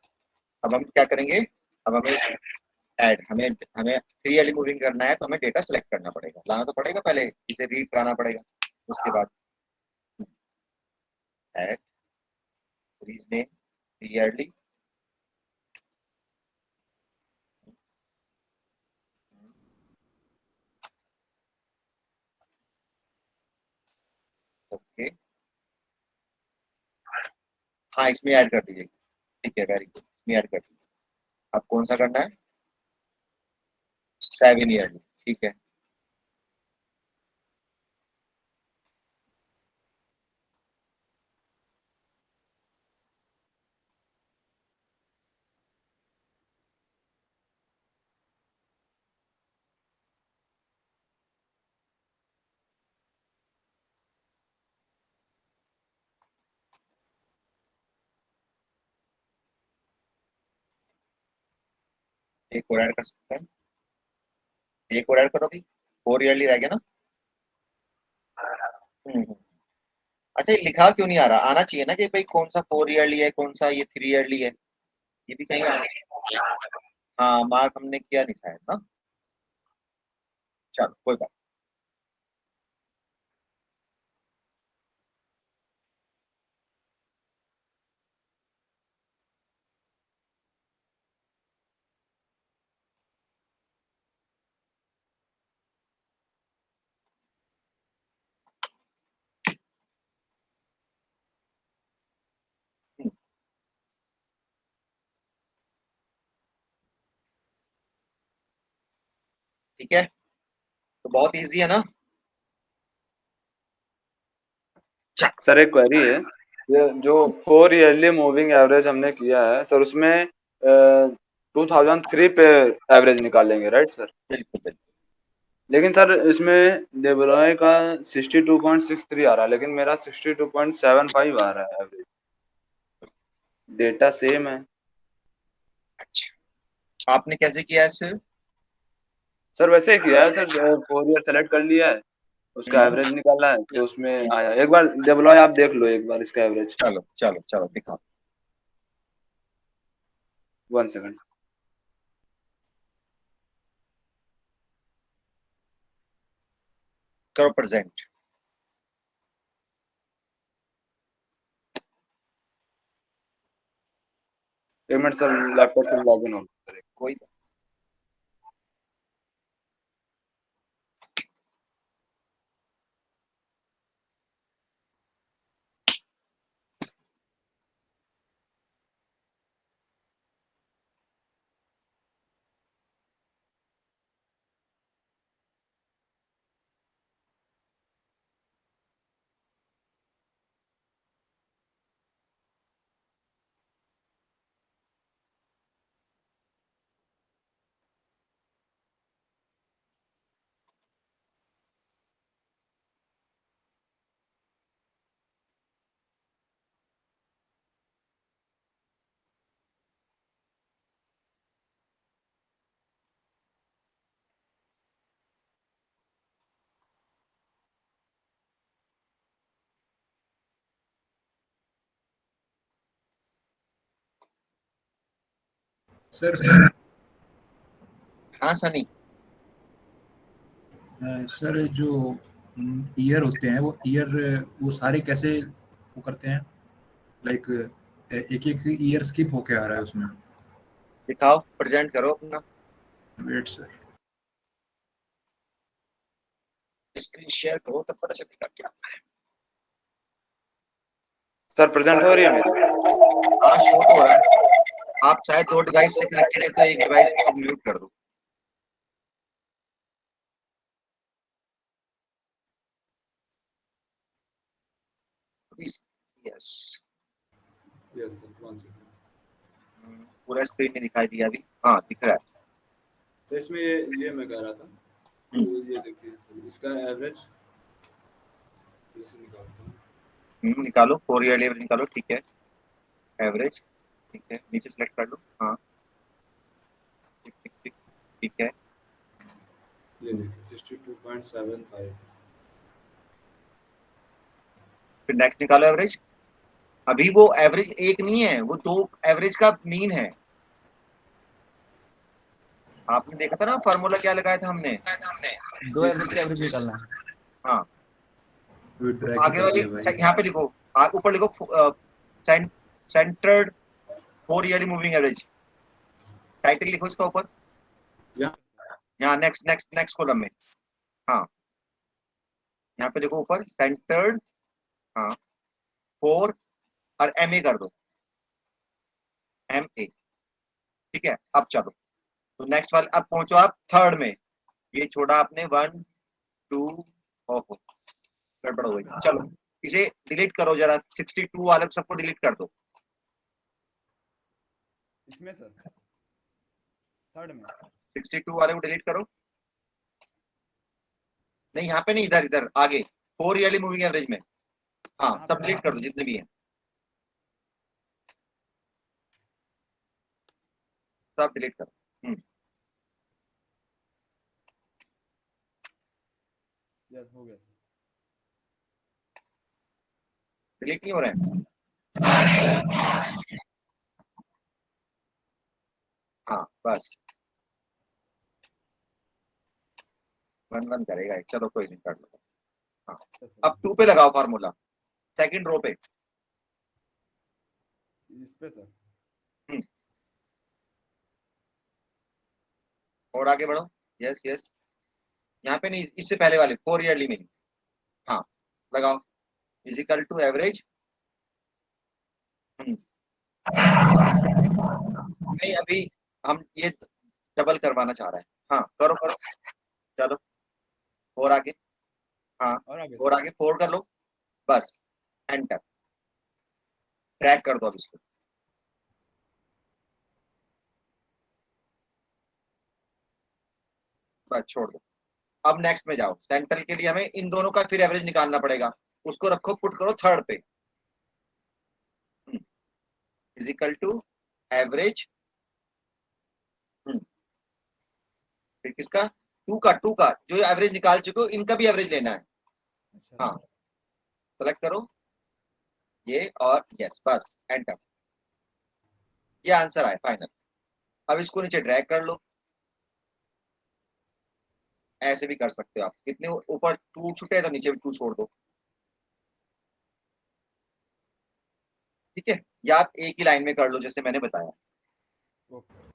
अब हम क्या करेंगे, अब हमें ऐड, हमें हमें 3 वाली मूविंग करना है, तो हमें डेटा सेलेक्ट करना पड़ेगा, लाना तो पड़ेगा, पहले इसे रीड कराना पड़ेगा। उसके बाद add series name 3 yearly. Okay, हाँ इसमें ऐड कर दीजिए। ठीक है, वेरी गुड, इसमें ऐड कर दीजिए। अब कौन सा करना है, 7 ईयरली। ठीक है, एक और ऐड कर सकते हैं, एक और ऐड करो भी। 4 ईयरली रह गया ना। हम्म। अच्छा, ये लिखा क्यों नहीं आ रहा, आना चाहिए ना कि भाई कौन सा 4 ईयरली है, कौन सा ये 3 ईयरली है, ये भी कहीं हाँ मार्क हमने किया नहीं शायद ना। चलो कोई बात ठीक है, तो बहुत इजी है ना। सर एक क्वेरी है, ये जो 4 ईयरली मूविंग एवरेज हमने किया है सर, उसमें 2003 पे एवरेज निकालेंगे राइट सर? बिल्कुल बिल्कुल। लेकिन सर इसमें डेब्रॉय का 62.63 आ रहा है, लेकिन मेरा 62.75 आ रहा है एवरेज। डेटा सेम है अच्छा, आपने कैसे किया है सर? सर, वैसे ही किया है सर, 4 ईयर सेलेक्ट कर लिया है, उसका हम्म, एवरेज निकाला है तो उसमें आया। एक बार डेब्रॉय आप देख लो एक बार इसका एवरेज। चलो चलो चलो दिखाओ। 1 सेकंड। करो प्रेजेंट। एक मिनट सर, लैपटॉप से लॉगिन हो। कोई सर हाँ सनी। सर जो ईयर होते हैं वो ईयर वो सारे कैसे वो करते हैं, लाइक एक एक ईयर स्किप होके आ रहा है उसमें। दिखाओ, प्रेजेंट करो अपना वेट सर। स्क्रीन शेयर करो तब पता चलेगा क्या। सर प्रेजेंट हो रही है मेरी? हाँ शो तो हो रहा है। आप चाहे 2 डिवाइस से कनेक्टेड है तो एक डिवाइस को म्यूट कर दो। Yes, yes sir, 1 second. पूरा स्क्रीन में दिखाई दिया अभी। हाँ दिख रहा है। सर इसमें ये मैं कह रहा था, तो ये देखिए सर, इसका एवरेज जैसे निकालता हूँ। निकालो 4 ईयर एवरेज निकालो। ठीक है, एवरेज ठीक है, नीचे सेलेक्ट कर लो। हाँ ठीक ठीक ठीक ठीक है। ये देखिए 62.75। फिर नेक्स्ट निकालो एवरेज। अभी वो एवरेज एक नहीं है, वो 2 एवरेज का मीन है। आपने देखा था ना फार्मूला क्या लगाया था हमने। दो एवरेज का एवरेज निकालना है। हाँ, तो ड्रैग ही आगे कर वाली दिया भाई। यहाँ पे लिखो, ऊपर लिखो centred 4 yearly moving average. Title लिखो इसका ऊपर। यहाँ यहाँ नेक्स्ट नेक्स्ट नेक्स्ट कॉलम में। हाँ, यहाँ पे लिखो ऊपर सेंटर्ड। हाँ, 4 और MA कर दो, MA। ठीक है, अब चलो तो नेक्स्ट वाले, अब पहुंचो आप थर्ड में। ये छोड़ा आपने 1 2। ओहो, गड़बड़ हो गई। चलो इसे डिलीट करो जरा, 62 वाले सबको डिलीट कर दो। इसमें सर थर्ड में 62 वाले को डिलीट करो। नहीं यहाँ पे नहीं, इधर इधर आगे 4 ईयरली मूविंग एवरेज में। हाँ सब डिलीट कर दो जितने भी हैं, सब डिलीट करो। यस हो गया सर। डिलीट नहीं हो रहे हैं। हाँ बस 1 1 करेगा। चलो कोई नहीं, कर लो। हाँ, अब 2 पे लगाओ फार्मूला, सेकंड रो पे। इस पे सर हम्म, और आगे बढ़ो। यस यस, यहाँ पे नहीं, इससे पहले वाले 4 ईयरली में। हाँ लगाओ, इजिकल टू एवरेज। नहीं अभी हम ये डबल करवाना चाह रहे हैं। हाँ करो करो। चलो और आगे, हाँ और आगे और आगे 4 कर लो, बस एंटर, ट्रैक कर दो अब इसको। बस छोड़ दो। अब नेक्स्ट में जाओ, सेंट्रल के लिए हमें इन दोनों का फिर एवरेज निकालना पड़ेगा, उसको रखो, पुट करो थर्ड पे, इजिकल टू एवरेज, फिर किसका, टू का जो एवरेज निकाल चुके हो इनका भी एवरेज लेना है। अच्छा हाँ सेलेक्ट करो ये और यस, बस एंटर, ये आंसर आए फाइनल। अब इसको नीचे ड्रैग कर लो, ऐसे भी कर सकते हो आप, कितने ऊपर 2 छुटे तो नीचे भी 2 छोड़ दो, ठीक है, या आप एक ही लाइन में कर लो जैसे मैंने बताया। ओके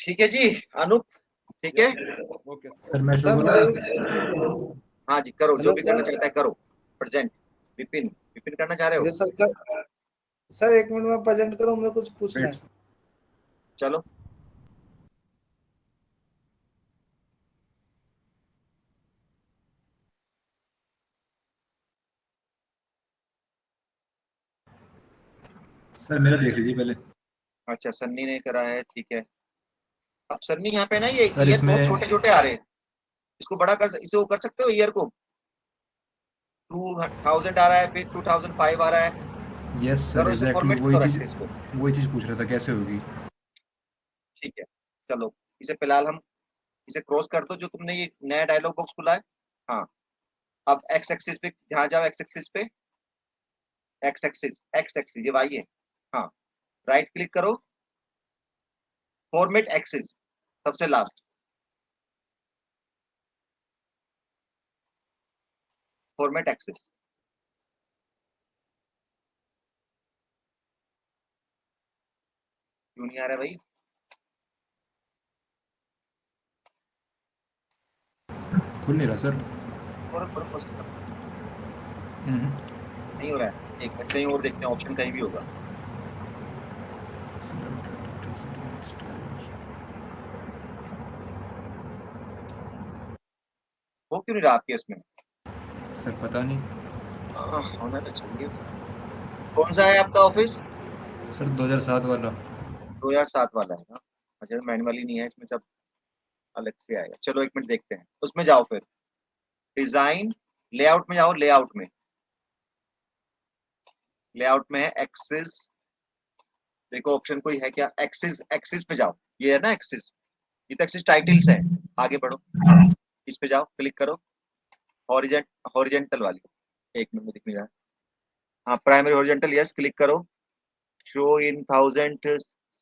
ठीक है जी अनूप, ठीक है, ओके सर मैं सर शुरू मुझे करूँ? हाँ जी करो, जो हेलो भी करना सर। चाहता है करो। प्रेजेंट विपिन, विपिन करना चाह रहे हो, अरे सर 1 मिनट में प्रेजेंट करूं, मैं कुछ पूछना वेट है। चलो सर मेरा देख लीजिए पहले। अच्छा सन्नी ने करा है, ठीक है। अब सन्नी यहाँ पे ना ये सर ईयर बहुत इसमें छोटे छोटे आ रहे हैं, इसको बड़ा कर, इसे वो कर सकते हो, ईयर को 2000 आ रहा है, फिर 2005 आ रहा है, यस सर करो इसे, एग्जैक्टली फॉर्मेट करो अच्छे इसको, वही चीज़ पूछ रहा था कैसे होगी। ठीक है। चलो इसे फिलहाल हम इसे क्रॉस कर दो, जो तुमने ये नया डायलॉग बॉक्स खुला है, हाँ। अब एक्स एक्सिस पे ध्यान जाओ, एक्स एक्सिस पे, एक्स एक्सिस ये वाई है, हाँ। राइट क्लिक करो, फॉर्मेट एक्सिस, सबसे लास्ट, फॉर्मेट एक्सिस, क्यों नहीं आ रहा भाई, खुल नहीं रहा सर। करो कोशिश करो, हम्म। नहीं हो रहा है, एक मिनट कहीं और देखते हैं, ऑप्शन कहीं भी होगा। वो क्यों नहीं रहा आपके इसमें, सर पता नहीं। होना तो चाहिए। कौन सा है आपका ऑफिस, सर 2007 वाला। 2007 वाला है ना, अच्छा मैनुअली नहीं है इसमें, सब अलग से आएगा। चलो एक मिनट देखते हैं, उसमें जाओ फिर, डिजाइन, लेआउट में जाओ, लेआउट में है एक्सिस, देखो ऑप्शन कोई है क्या, एक्सिस, एक्सिस पे जाओ, ये है ना एक्सिस, ये तो एक्सिस टाइटल्स है, आगे बढ़ो, इस पे जाओ, क्लिक करो, हॉरिजेंटल वाली, एक मिनट में दिख नहीं रहा है, हाँ प्राइमरी हॉरिजेंटल, यस क्लिक करो, show in 1000,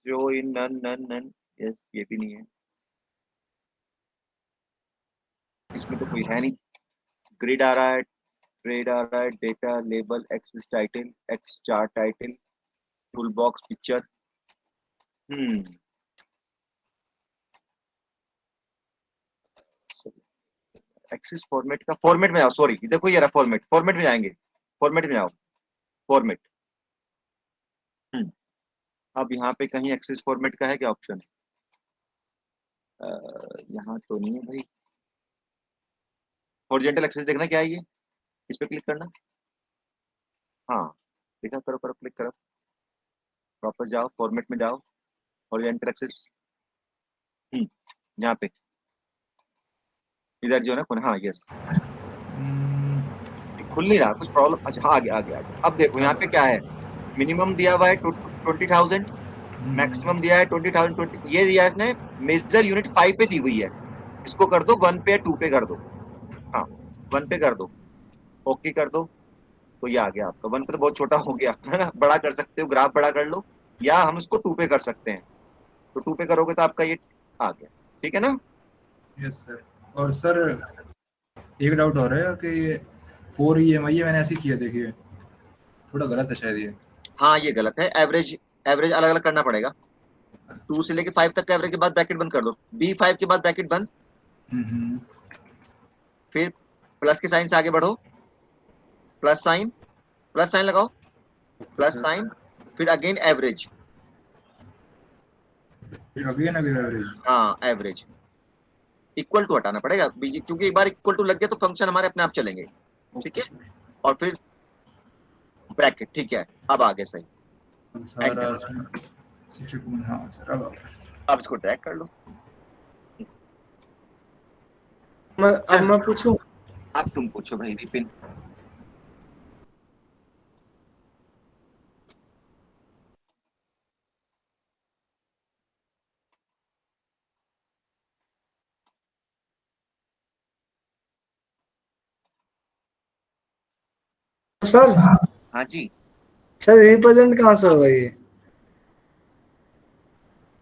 show in none none none, yes ये भी नहीं है, इसमें तो कोई है नहीं, ग्रिड आ रहा है, ट्रेड आ रहा है, data label, axis title, x chart title, tool box picture, axis format का, फॉर्मेट में जाओ, सॉरी देखो ये रहा फॉर्मेट, फॉर्मेट में जाएंगे, फॉर्मेट में जाओ, फॉर्मेट, अब यहाँ पे कहीं एक्सिस फॉर्मेट का है क्या ऑप्शन, यहाँ तो नहीं है भाई, हॉरिजॉन्टल एक्सिस देखना क्या है ये, इस पे क्लिक करना, हाँ देखा, करो करो क्लिक करो, वापस जाओ फॉर्मेट में जाओ, हॉरिजॉन्टल एक्सिस, यहाँ पे इधर जो है ना, हाँ यस, खुल नहीं रहा, कुछ प्रॉब्लम, अच्छा हाँ, आगे आगे आगे, अब देखो यहाँ पे क्या है, मिनिमम दिया हुआ है 20,000, मैक्सिमम दिया है 20,000, 20, ये दिया है इसने, मेजर यूनिट 5 पे दी हुई है, इसको कर दो 1 पे या 2 पे कर दो, हाँ 1 पे कर दो, ओके कर दो, तो ये आ गया आपका, 1 पे तो बहुत छोटा हो गया है ना, बड़ा कर सकते हो, ग्राफ बड़ा कर लो, या हम इसको 2 पे कर सकते हैं, तो 2 पे करोगे तो आपका ये आ गया, ठीक है ना। Yes sir. और सर एक डाउट हो रहा है कि 4 EMI है, मैंने ऐसे किया, देखिए थोड़ा गलत है शायद ये। हाँ ये गलत है, एवरेज, एवरेज अलग अलग करना पड़ेगा, 2 से लेके 5 तक का एवरेज के बाद ब्रैकेट बंद कर दो, B5 के बाद ब्रैकेट बंद, हम्म। फिर प्लस के साइन से आगे बढ़ो, प्लस साइन लगाओ, प्लस सर साइन, फिर अगेन एवरेज, फिर अगेन एवरेज। हाँ एवरेज, इक्वल टू हटाना पड़ेगा क्योंकि एक बार इक्वल टू लग गया तो फंक्शन हमारे अपने आप चलेंगे, ठीक है। और फिर ब्रैकेट, ठीक है, अब आगे सही। सारा उसमें 62 हाँ सर अब आ गया। अब इसको ड्रैग कर लो। अब मैं पूछूं? अब तुम पूछो भाई विपिन। सर हाँ जी, सर रिप्रेजेंट कहाँ से होगा ये?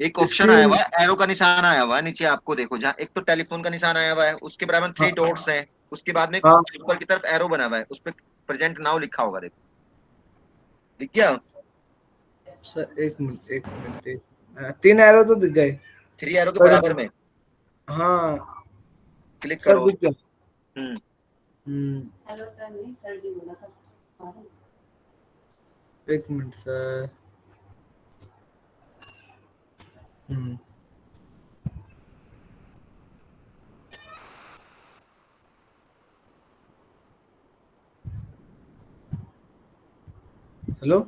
एक ऑप्शन इसकी आया हुआ है, एरो का निशान आया हुआ है नीचे, आपको देखो जहाँ एक तो टेलीफोन का निशान आया हुआ है, उसके बराबर में 3 हाँ। डॉट्स है, उसके बाद में हाँ ऊपर की तरफ एरो बना हुआ है, उस पर प्रेजेंट नाउ लिखा होगा, देखो दिख गया। सर एक मिनट एक मिनट एक मिनट। 3 एरो तो दिख गए। 3 एरो के सर बराबर में हाँ क्लिक सर करो। दिख गया। हम्म, हेलो सर, नहीं सर जी बोला था। एक मिनट सर। हेलो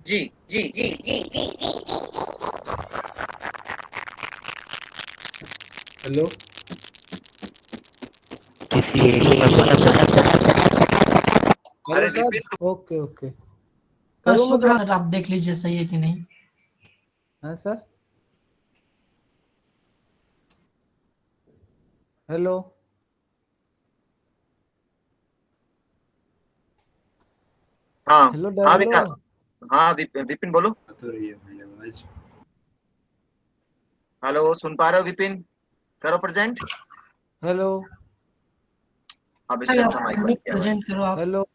जी जी जी जी जी। हेलो अरे hello sir. Vipin, okay okay बस करूँ मैं शुक्र दोबारा? सर, आप देख लीजिए सही है कि नहीं। हाँ सर। हेलो हाँ हेलो हाँ डेवलो। विकास, हाँ विपिन बोलो। तो रही है भाई आवाज। हेलो, सुन पा रहे हो विपिन? करो प्रेजेंट। हेलो अब इससे अरे अच्छा आप माइक बंद किया हुआ है। प्रेजेंट करो आप। हेलो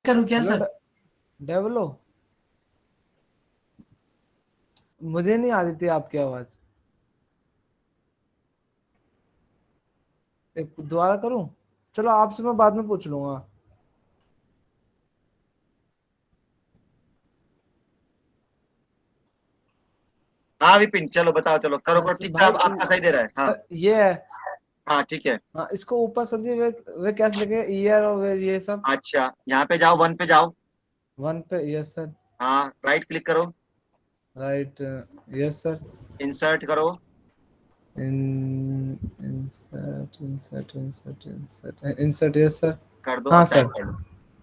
करूँ क्या हेलो सर? डेवलो। मुझे नहीं आ रही थी आपकी आवाज। एक दोबारा करूं? चलो आपसे मैं बाद में पूछ लूंगा। हाँ विपिन, चलो बताओ, चलो करो करो, ठीक है, भाई अब आपका सही दे रहा है। हाँ सर ये है। हाँ ठीक है। हाँ इसको ऊपर समझिए वे कैसे लिखे ईयर और वे ये सब। अच्छा, यहाँ पे जाओ, 1 पे जाओ। 1 पे यस सर। हाँ, राइट क्लिक करो, राइट यस सर। इंसर्ट करो। Insert insert insert insert insert yes sir. कर दो हाँ और सर। टाइप कर लो।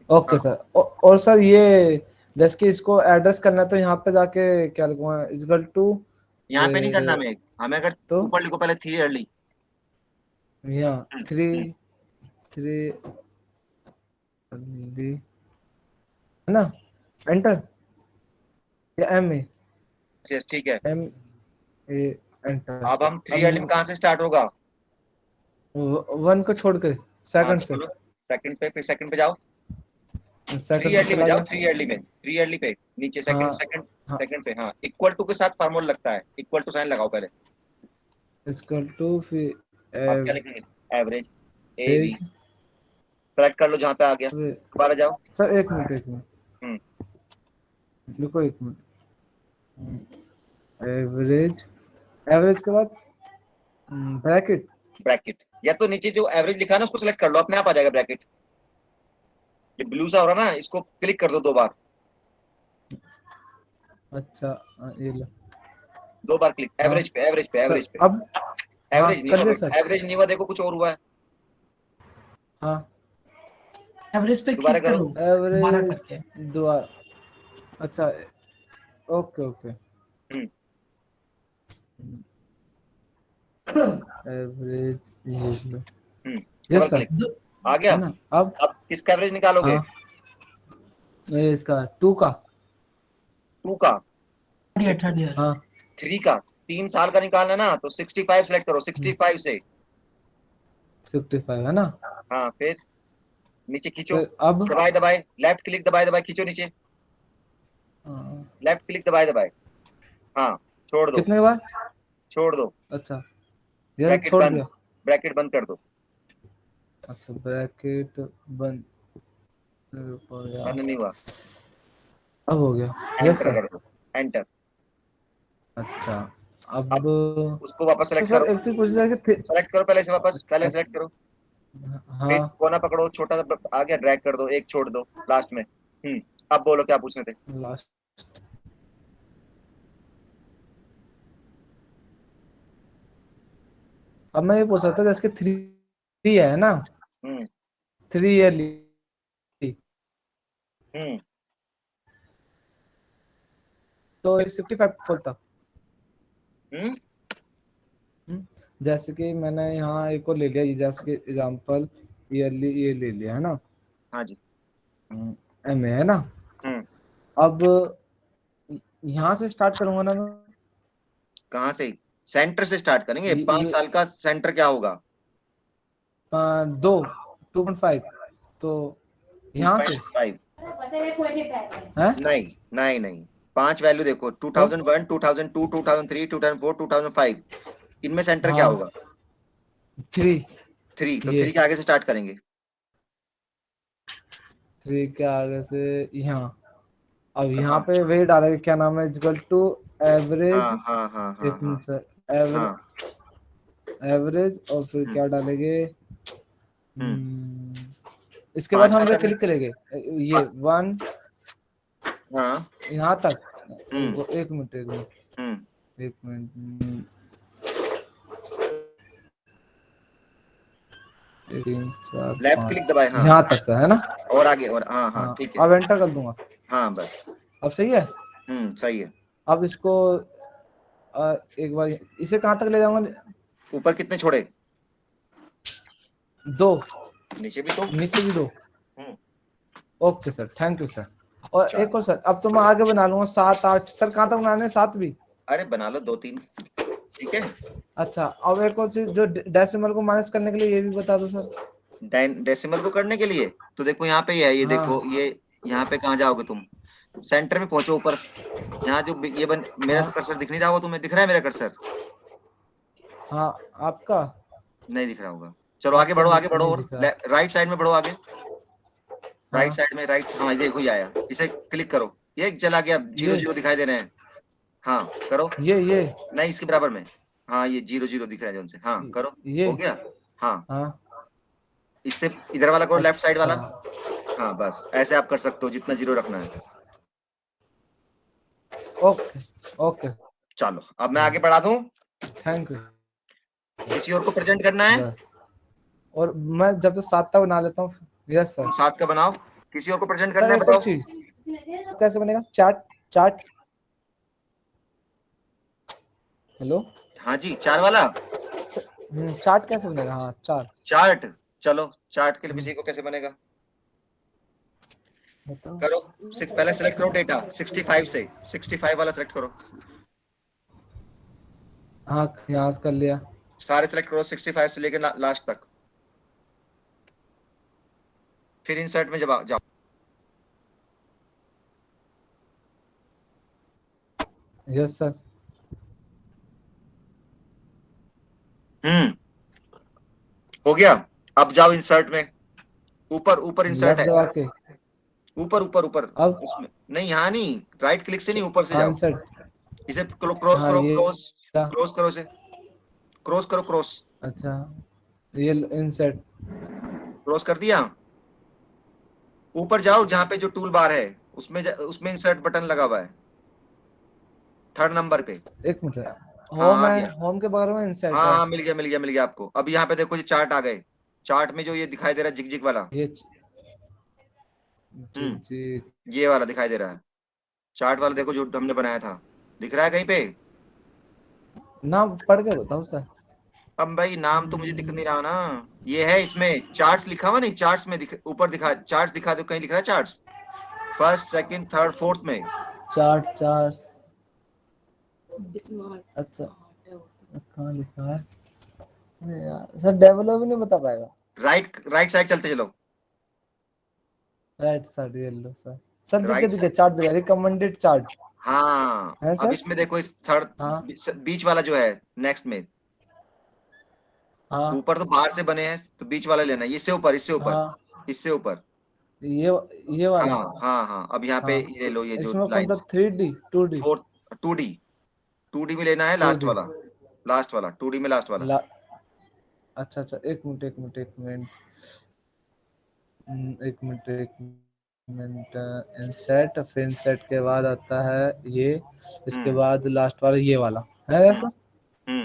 ओके हाँ, सर। और सर ये जैसे कि इसको एड्रेस करना है तो यहाँ पे जाके क्या लिखूंगा? इजगल टू यहाँ पे नहीं करना, हमें अगर तो ऊपर लिखो पहले 3 अर्ली। यहाँ 3 है ना? एंटर या एम ए यस ठीक है। M A enter. अब हम 3 अब अर्ली में कहाँ से स्टार्ट होगा? 1 को छोड़ के हाँ सेकंड तो से। चलो सेकंड पे, फिर सेकंड पे जाओ। 3 सेकंड पे अर्ली में चला जाओ, गया। 3 अर्ली में, 3 अर्ली पे नीचे, सेकंड हाँ सेकंड हाँ सेकंड पे। हाँ, इक्वल टू के साथ फार्मूला लगता है, इक्वल टू साइन लगाओ पहले। इक्वल टू फिर अब क्या लिखेंगे? Average A B, average. Select कर लो जहाँ पे आ गया, दोबारा जाओ। सर एक मिनट एक मिनट हम्म, रुको एक मिनट। एवरेज एवरेज के बाद ब्रैकेट। ब्रैकेट, या तो नीचे जो एवरेज लिखा है ना उसको सेलेक्ट कर लो, अपने आप आ जाएगा ब्रैकेट। ये ब्लू सा हो रहा है ना, इसको क्लिक कर दो 2 बार, अच्छा ये लो 2 बार क्लिक, हाँ एवरेज पे, एवरेज पे, सर एवरेज पे। अब। हाँ एवरेज नहीं कर हुआ, दिया सर। एवरेज नहीं हुआ, देखो कुछ और हुआ है। हाँ एवरेज पे दोबारा क्लिक करो। करो दोबारा एवरेज करके। दोबारा। अच्छा ओके ओके। हम्म, एवरेज ये लो। Double yes sir. क्लिक, आ गया। है ना? अब किसका एवरेज निकालोगे? हाँ ये इसका 2 का। 2 का, थर्ड ईयर। हाँ 3 का, 3 साल का निकालना है ना, तो 65 सेलेक्ट करो, 65 से। 65 है ना? हाँ, फिर नीचे खींचो, फिर अब दबाए दबाए, लेफ्ट क्लिक दबाए दबाए खींचो नीचे, लेफ्ट क्लिक दबाए दबाए। हाँ, छोड़ दो, कितने के बाद? छोड़ दो, अच्छा ये ब्रैकेट छोड़ बंद, दिया। ब्रैकेट बंद कर दो। अच्छा ब्रैकेट बंद। हो गया, बंद नहीं हुआ, अब हो गया। Yes enter sir. कर दो, एंटर। अच्छा अब अब उसको वापस तो सेलेक्ट सर करो, एक चीज पूछ रहा है कि सेलेक्ट करो पहले से वापस, पहले सेलेक्ट करो, फिर हाँ कोना पकड़ो, छोटा सा आ गया, ड्रैग कर दो, एक छोड़ दो लास्ट में। अब बोलो क्या पूछने थे। लास्ट, अब मैं ये पूछ रहा था जैसे 3 है ना, हम्म 3 ईयरली, हम्म तो 55 बोलता। हम्म जैसे कि मैंने यहाँ एक और ले लिया, जैसे कि एग्जांपल ईयरली ये ले लिया है ना, हाँ जी। एमए है ना। हम्म अब यहाँ से स्टार्ट करूंगा ना मैं, कहाँ से? सेंटर से स्टार्ट करेंगे। ये 5 साल का सेंटर क्या होगा? 2.5, तो यहाँ से 2.5। है नहीं नहीं नहीं, 5 वैल्यू देखो, तो 2001, 2002, 2003, 2004, 2005, इनमें सेंटर क्या हाँ होगा? 3, 3, तो ये 3 के आगे से स्टार्ट करेंगे। 3 के आगे से यहाँ, अब यहाँ हाँ पे वही डालेंगे, क्या नाम है, इक्वल टू एवरेज, हाँ हाँ हाँ हाँ एक हाँ मिनट सर, एवरेज, हाँ एवरेज, और फिर हम्म, क्या डालेंगे, हम्म। इसके बाद 5 का हम ये करना क्लिक करेंगे, ये 1 हाँ यहाँ तक, हम्म एक मिनट एक मिनट हम्म एक मिनट, 3 4 लेफ्ट 5, क्लिक दबाए, हाँ। यहाँ तक सर है ना। और आगे, और हाँ हाँ हाँ ठीक है, अब एंटर कर दूंगा, हाँ बस। अब सही है। सही है। अब इसको एक बार इसे कहाँ तक ले जाऊंगा, ऊपर कितने छोड़े? 2, नीचे भी 2। नीचे भी 2। Hmm okay sir, thank you sir. और चलो, एक और सर, अब तो मैं आगे बना लूंगा 7 8 सर, कहाँ तक बनाने हैं, 7 भी? अरे बना लो 2 3, ठीक है। अच्छा अब एक और चीज, जो डेसिमल को माइनस करने के लिए ये भी बता दो सर। डेसिमल को करने के लिए तो देखो यहाँ पे ही है, ये देखो, हाँ ये यहाँ पे कहाँ जाओगे तुम? सेंटर में पहुंचो ऊपर, यहाँ जो ये मेरा हाँ तो कर्सर दिख नहीं रहा, वो तुम्हें दिख रहा है मेरा कर्सर? हाँ, आपका नहीं दिख रहा होगा। चलो आगे आपका बढ़ो, आगे बढ़ो, नहीं और दिख रहा। राइट साइड में बढ़ो आगे, राइट हाँ साइड में, राइट, हाँ ये देखो, ये आया, इसे क्लिक करो, ये चला गया, 0 ये 0 दिखाई दे रहे हैं। हाँ करो, ये नहीं इसके बराबर में, हाँ ये 0 0 दिख रहा है जो उनसे, हाँ करो, ये हो गया। हाँ हाँ इससे इधर वाला करो, लेफ्ट साइड अच्छा, वाला। हाँ बस ऐसे आप कर सकते हो, जितना 0 रखना है। ओके ओके, चलो अब मैं आगे बढ़ा दूं, थैंक यू। किसी और को प्रेजेंट करना है? बस, और मैं जब तो 7 तक बना लेता हूँ। Yes sir. 7 का बनाओ, किसी और को प्रेजेंट सर करना है, एक और बताओ। चीज, कैसे बनेगा चार्ट? चार्ट, हेलो, हाँ जी, 4 वाला चार्ट कैसे बनेगा? हाँ चार्ट चार्ट। चलो चार्ट के लिए किसी को कैसे बनेगा, बताओ। करो। पहले सेलेक्ट करो डेटा, 65 से 65 वाला सेलेक्ट करो, हाँ यहाँ से कर लिया। सारे सेलेक्ट करो 65 से लेकर लास्ट तक, फिर इंसर्ट में जब जाओ। Yes sir. हो गया। अब जाओ इंसर्ट में, ऊपर ऊपर इंसर्ट लेफ्ट है, दबा के, ऊपर ऊपर ऊपर, अब उसमें नहीं, यहाँ नहीं, राइट क्लिक से नहीं, ऊपर से हाँ जाओ, इंसर्ट, इसे क्रॉस हाँ करो, ये क्रॉस क्या? क्रॉस करो, इसे क्रॉस करो, क्रॉस अच्छा ये इंसर्ट, क्रॉस कर दिया। ऊपर जाओ, जहाँ पे जो टूल बार है उसमें इंसर्ट बटन लगा हुआ है, 3rd नंबर पे। एक मिनट, हाँ होम आ है, गया, होम के बगल में इंसर्ट हाँ है। हाँ मिल गया मिल गया मिल गया आपको। अब यहाँ पे देखो, ये चार्ट आ गए, चार्ट में जो ये दिखाई दे रहा है, जिग जिग वाला, ये जी हम्म जी, ये वाला दिखाई दे रहा है, चार्ट वाला देखो, जो हमने बनाया था, दिख रहा है कहीं पे? नाम पढ़ के बताओ सर। अब भाई नाम तो मुझे दिख नहीं रहा ना, ये है, इसमें चार्ट्स लिखा हुआ नहीं, चार्ट्स में ऊपर दिखा, चार्ट्स दिखा दो, कहीं लिख रहा है charts, 1st 2nd 3rd 4th में। चार्ट, चार्ट, अच्छा कहाँ लिखा है? अरे यार सर, डेवलप भी नहीं बता पाएगा। राइट साइड चलते चलो, राइट साइड, ये लो सर, सर दिखे राइट दिखे, चार्ट दिखे, रिकमेंडेड चार्ट हाँ है अब सर। इसमें देखो, इस 3rd हाँ बीच वाला जो है, नेक्स्ट में, हाँ ऊपर तो बाहर से बने हैं, तो बीच वाला लेना है, इससे ऊपर, इससे ऊपर, हाँ इससे ऊपर, ये वाला। हाँ हाँ हाँ, अब यहाँ पे हाँ ये लो, ये जो इसमें कौन सा lines 3D 2D 2D 2D में लेना है, लास्ट 2D वाला, लास्ट वाला 2D में लास्ट वाला। ला अच्छा अच्छा, एक मिनट इंसर्ट, फिर इंसर्ट के बाद आता है ये, इसके बाद लास्ट वाला ये वाला है ऐसा।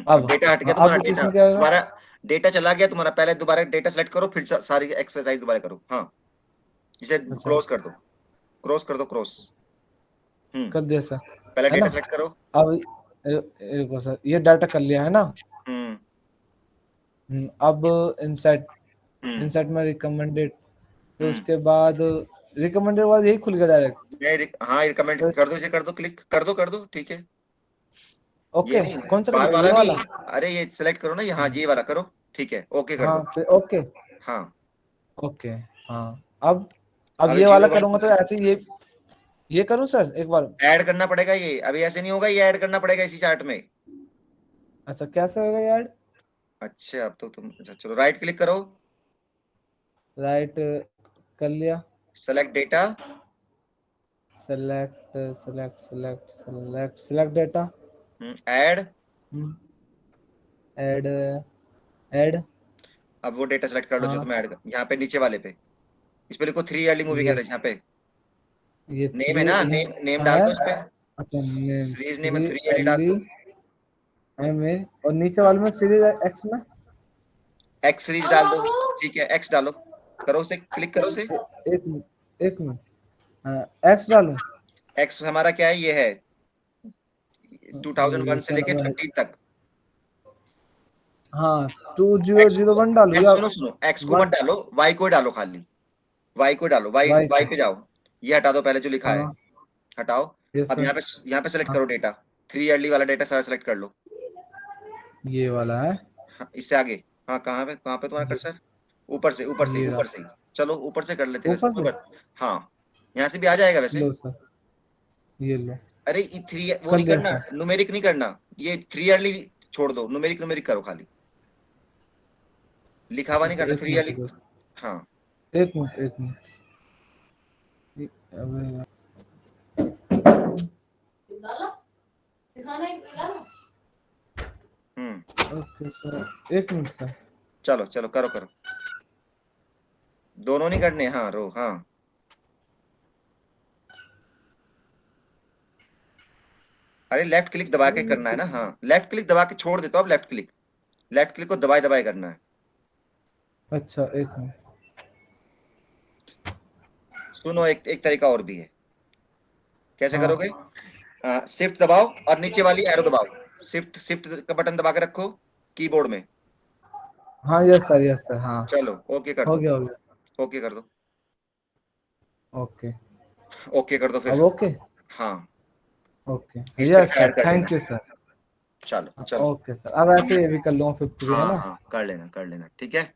अब डेटा हट गया हाँ, तुम्हारा, अब डेटा इसमें क्या होगा? तुम्हारा डेटा चला गया तुम्हारा, पहले दोबारा डेटा सेलेक्ट करो, फिर सारी एक्सरसाइज दोबारा करो। हाँ, इसे अच्छा। क्लोज कर दो, क्रॉस कर दो, क्रॉस। कर दिया सर, पहले है डेटा ना? सेलेक्ट करो। अब रुको सर, ये डाटा कर लिया है ना। अब इंसर्ट में रिकमेंडेड, तो उसके बाद रिकमेंडेड बाद यही खुल गया डायरेक्ट। हाँ, रिकमेंड कर दो, ये कर दो, क्लिक कर दो, ठीक है। ओके, कौन सा बार करना है? ये वाला वाला? नहीं, अरे ये सेलेक्ट करो ना, यहाँ ये वाला करो, ठीक है, ओके कर हाँ दो। फिर ओके। हाँ ओके हाँ, अब ये 0 वाला 1 करूंगा तो ऐसे ये करूं सर एक बार? ऐड करना पड़ेगा, ये अभी ऐसे नहीं होगा, ये ऐड करना पड़ेगा इसी चार्ट में। अच्छा, कैसे होगा यार? अच्छा, अब तो तुम, अच्छा चलो, राइट क्लिक करो, राइट कर लिया, select data, select data, add. Add. अब वो डेटा सेलेक्ट कर लो जो हाँ, तुम्हें ऐड, यहाँ पे नीचे वाले पे, इस पे लिखो 3 ईयरली मूविंग ये एवरेज, यहाँ पे ये नेम है ना, नेम डाल दो इस पे, अच्छा, नेम सीरीज नेम में 3 ईयरली डाल दो, MA, और नीचे वाले में सीरीज एक्स में एक्स सीरीज डाल दो, ठीक है, एक्स डालो, करो उसे, क्लिक करो उसे। एक मिनट, एक्स डालूं? एक्स हमारा क्या है, ये है 2001 से लेके 13 तक। हाँ, 2001 डालू या सुनो, एक्स को मत डालो, वाई को डालो, खाली वाई को डालो, वाई पे जाओ, ये हटा दो पहले जो लिखा है, हटाओ। अब यहाँ पे सेलेक्ट करो डेटा, 3 ईयरली वाला डेटा सारा सेलेक्ट कर लो, ये वाला है। हाँ, इससे आगे, हाँ कहाँ पे तुम्हारा कर्सर, ऊपर से चलो, ऊपर से कर लेते हैं वैसे, हाँ यहाँ से भी आ जाएगा वैसे। लो सर, ये लो। अरे वो नहीं करना, न्यूमेरिक नहीं करना, ये 3 ईयरली छोड़ दो, न्यूमेरिक करो, खाली लिखा हुआ नहीं करना, 3 ईयरली। हाँ, एक मिनट ओके सर, एक मिनट सर, चलो करो, दोनों नहीं करने, हाँ रो, हाँ अरे लेफ्ट क्लिक दबा के करना है ना, हाँ लेफ्ट क्लिक दबा के छोड़ देता हूँ, अब लेफ्ट क्लिक को दबाए करना है। अच्छा, एक मिनट सुनो, एक तरीका और भी है, कैसे करोगे, शिफ्ट दबाओ और नीचे वाली एरो दबाओ, शिफ्ट का बटन दबा के रखो कीबोर्ड में। हाँ यस सर, हाँ चलो ओके कर हो दो, गया ओके कर दो, ओके कर दो फिर, अब ओके, हाँ okay yes sir, thank you sir. चलो ओके सर, अब ऐसे ये भी कर लूँगा 53, है ना? हाँ कर लेना, ठीक है।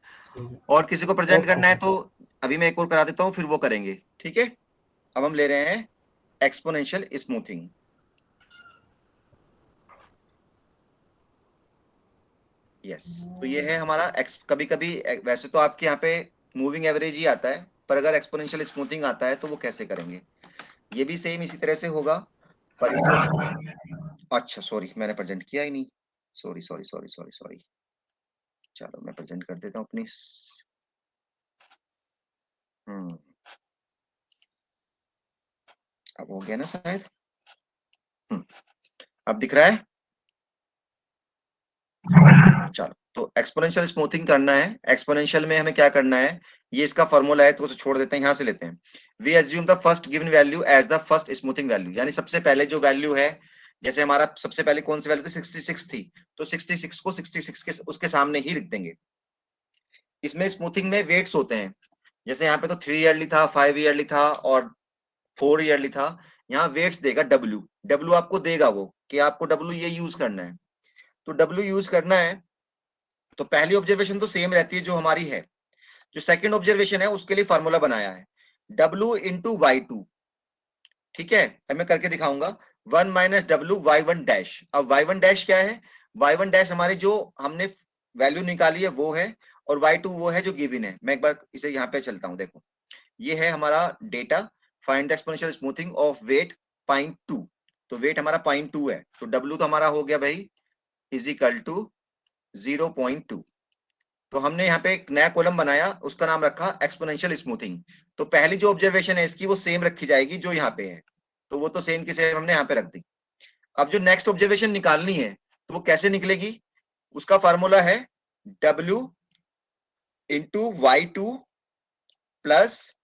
और किसी को प्रेजेंट करना है तो अभी मैं एक और करा देता हूँ, फिर वो करेंगे, ठीक है। अब हम ले रहे हैं एक्सपोनेंशियल स्मूथिंग। यस, तो ये है हमारा कभी वैसे तो आपके यहाँ पे मूविंग एवरेज ही आता है, पर अगर एक्सपोनेंशियल स्मूथिंग आता है तो वो कैसे करेंगे, ये भी सेम इसी तरह से होगा, पर अच्छा सॉरी, मैंने प्रेजेंट किया ही नहीं, सॉरी, चलो मैं प्रेजेंट कर देता हूँ अपनी। अब हो गया ना शायद, अब दिख रहा है। चलो, तो एक्सपोनेंशियल स्मूथिंग करना है, एक्सपोनेंशियल में हमें क्या करना है, ये इसका फॉर्मूला है तो उसे छोड़ देते हैं, यहां से लेते हैं। We assume the first given value as the first smoothing value, यानी सबसे पहले जो वैल्यू है, जैसे हमारा सबसे पहले कौन सी वैल्यू थी, 66 थी, तो 66 को 66 के उसके सामने ही लिख देंगे। इसमें स्मूथिंग में वेट्स होते हैं, जैसे यहाँ पे तो 3 ईयरली था, 5 ईयरली था और 4 ईयरली था, यहाँ वेट्स देगा डब्ल्यू आपको देगा वो, कि आपको डब्ल्यू ये यूज करना है, तो डब्ल्यू यूज करना है। तो पहली ऑब्जर्वेशन तो सेम रहती है जो हमारी है, जो सेकंड ऑब्जर्वेशन है उसके लिए फार्मूला बनाया है, W इंटू Y2, ठीक है, अब मैं करके दिखाऊंगा, 1 माइनस डब्ल्यू Y1 डैश। अब Y1 डैश क्या है, Y1 डैश हमारी जो हमने वैल्यू निकाली है वो है, और Y2 वो है जो गिवन है। मैं एक बार इसे यहाँ पे चलता हूँ, देखो ये है हमारा data, find the exponential smoothing of weight 0.2। तो वेट हमारा 0.2 है, तो W तो हमारा हो गया भाई इज इक्वल टू 0.2। तो हमने यहाँ पे एक नया कॉलम बनाया, उसका नाम रखा एक्सपोनेंशियल स्मूथिंग। तो पहली जो ऑब्जर्वेशन है इसकी वो सेम रखी जाएगी जो यहाँ पे है, तो वो तो सेम की सेम हमने यहाँ पे रख दी। अब जो नेक्स्ट ऑब्जर्वेशन निकालनी है तो वो कैसे निकलेगी, उसका फार्मूला है W into Y2 plus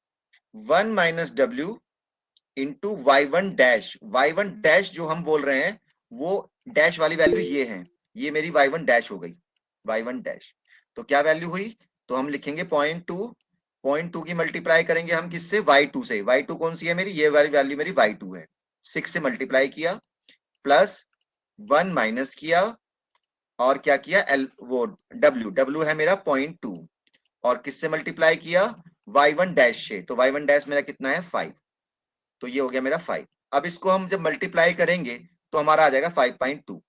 1 minus W into Y1 dash. Y1 dash जो हम बोल रहे हैं वो डैश वाली वैल्यू ये है, ये मेरी Y1 डैश हो गई, Y1 डैश। तो क्या वैल्यू हुई, तो हम लिखेंगे 0.2 की मल्टीप्लाई करेंगे हम किससे, Y2 से। Y2 कौन सी है मेरी, ये वाली वैल्यू मेरी Y2 है। 6 से मल्टीप्लाई किया प्लस 1 माइनस किया और क्या किया वो W है मेरा 0.2 और किससे मल्टीप्लाई किया, Y1 डैश से। तो Y1 डैश मेरा कितना है 5, तो ये हो गया मेरा 5। अब इसको हम जब मल्टीप्लाई करेंगे तो हमारा आ जाएगा 5.2।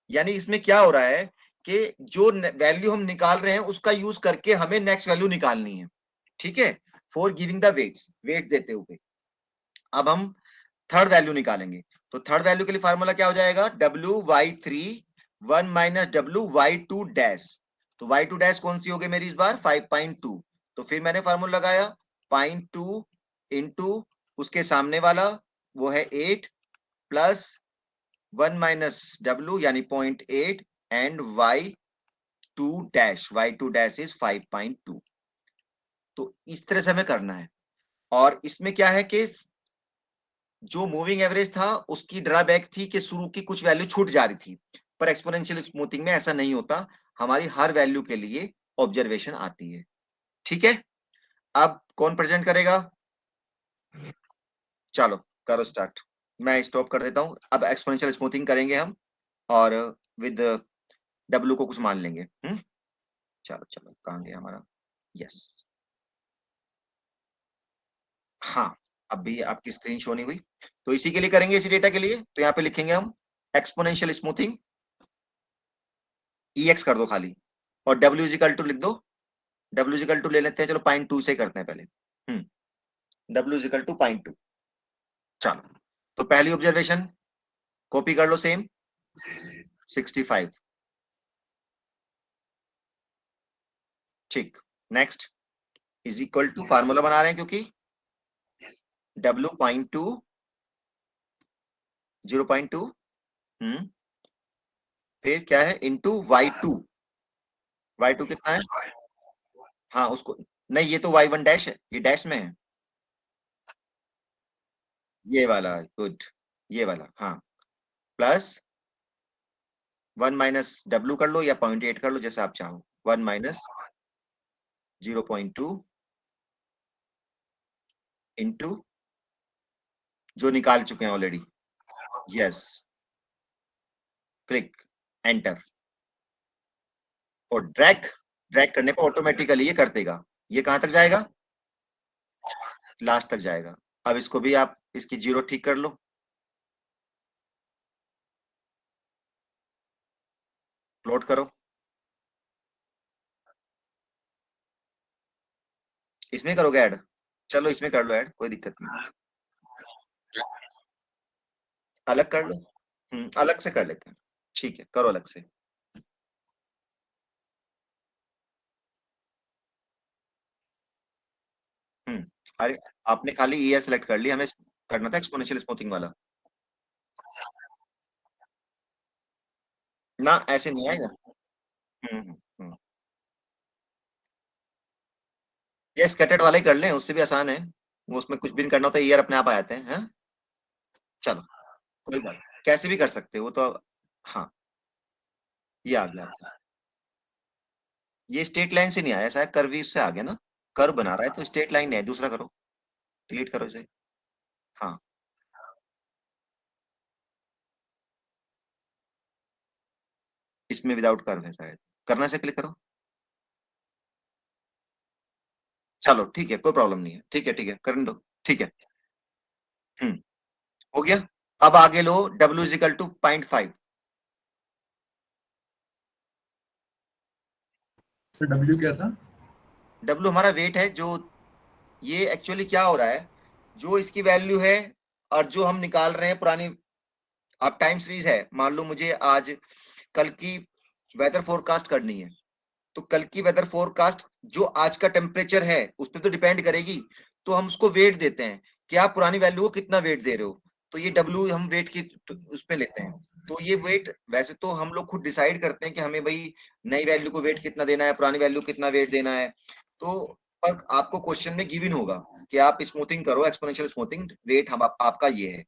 यानी इसमें क्या हो रहा है कि जो वैल्यू हम निकाल रहे हैं उसका यूज करके हमें नेक्स्ट वैल्यू निकालनी है, ठीक है, for giving the weights, weight देते हुए। अब हम थर्ड वैल्यू निकालेंगे, तो थर्ड वैल्यू के लिए फार्मूला क्या हो जाएगा, WY3 1 माइनस WY2 डैश। तो Y2 डैश कौन सी हो गई मेरी इस बार 5.2। तो फिर मैंने फार्मूला लगाया 0.2 इंटू उसके सामने वाला वो है 8 प्लस 1 माइनस W यानी 0.8 एंड Y2 डैश इज 5.2। तो इस तरह से हमें करना है। और इसमें क्या है कि जो मूविंग एवरेज था उसकी ड्रॉबैक थी कि शुरू की कुछ वैल्यू छूट जा रही थी, पर एक्सपोनेंशियल स्मूथिंग में ऐसा नहीं होता, हमारी हर वैल्यू के लिए ऑब्जर्वेशन आती है, ठीक है। अब कौन प्रेजेंट करेगा, चलो करो स्टार्ट, मैं स्टॉप कर देता हूं। अब एक्सपोनेंशियल स्मूथिंग करेंगे हम और विद W को कुछ मान लेंगे। चलो चलो कहाँ गया हमारा, यस, हाँ अब भी आपकी स्क्रीन शो नहीं हुई, तो इसी के लिए करेंगे, इसी डेटा के लिए। तो यहाँ पे लिखेंगे हम एक्सपोनेंशियल स्मूथिंग, EX कर दो खाली और W इजिकल टू लिख दो। W इजिकल टू ले लेते हैं, चलो 0.2 से करते हैं पहले। W is equal to 0.2। चलो तो पहली ऑब्जर्वेशन कॉपी कर लो सेम 65, ठीक। Next is equal to formula बना रहे हैं क्योंकि W 0.2 0.2 फिर क्या है इंटू Y2 कितना है, हाँ उसको नहीं, ये तो Y1 डैश है, ये डैश में है, ये वाला गुड, ये वाला हाँ, प्लस 1 माइनस W कर लो या 0.8 कर लो जैसे आप चाहो, 1 माइनस 0.2 इंटू जो निकाल चुके हैं ऑलरेडी, यस, क्लिक एंटर और ड्रैग करने पर ऑटोमेटिकली ये कर देगा। ये कहां तक जाएगा, लास्ट तक जाएगा। अब इसको भी आप इसकी जीरो ठीक कर लो, प्लॉट करो, इसमें करोगे ऐड, चलो इसमें कर लो ऐड, कोई दिक्कत नहीं, अलग कर लो, अलग से कर लेते हैं, ठीक है करो अलग से। अरे आपने खाली ईयर सेलेक्ट कर लिया, हमें करना था एक्सपोनेंशियल स्मूथिंग वाला ना, ऐसे नहीं आएगा। ये स्कैटर्ड वाला ही कर लें, उससे भी आसान है, वो उसमें कुछ भी नहीं करना होता, ईयर अपने आप आ जाते हैं, हैं? चलो कोई बात नहीं, कैसे भी कर सकते हो वो तो, हाँ ये आ गया आपका। ये स्ट्रेट लाइन से नहीं आया, शायद कर्व से आ गया ना, कर्व बना रहा है तो स्ट्रेट लाइन नहीं है, दूसरा करो, डिलीट करो इसे, हाँ इसमें विदाउट कर्व है शायद, करना से क्लिक करो, चलो ठीक है कोई प्रॉब्लम नहीं है, ठीक है करने दो, ठीक है। हो गया। अब आगे लो W इजिकल टू 0.5, तो W क्या था, W हमारा वेट है जो ये एक्चुअली क्या हो रहा है, जो इसकी वैल्यू है और जो हम निकाल रहे हैं पुरानी, अब टाइम सीरीज है, मान लो मुझे आज कल की वेदर फोरकास्ट करनी है, तो कल की वेदर फोरकास्ट जो आज का टेम्परेचर है उस पर तो डिपेंड करेगी, तो हम उसको वेट देते हैं कि आप पुरानी वैल्यू को कितना वेट दे रहे हो, तो ये डब्ल्यू हम वेट की उस पे लेते हैं। तो ये वेट वैसे तो हम लोग खुद डिसाइड करते हैं कि हमें भाई नई वैल्यू को वेट कितना देना है, पुरानी वैल्यू कितना वेट देना है, तो पर आपको क्वेश्चन में गिवन होगा कि आप स्मूथिंग करो, एक्सपोनेंशियल स्मूथिंग, वेट हम आपका ये है,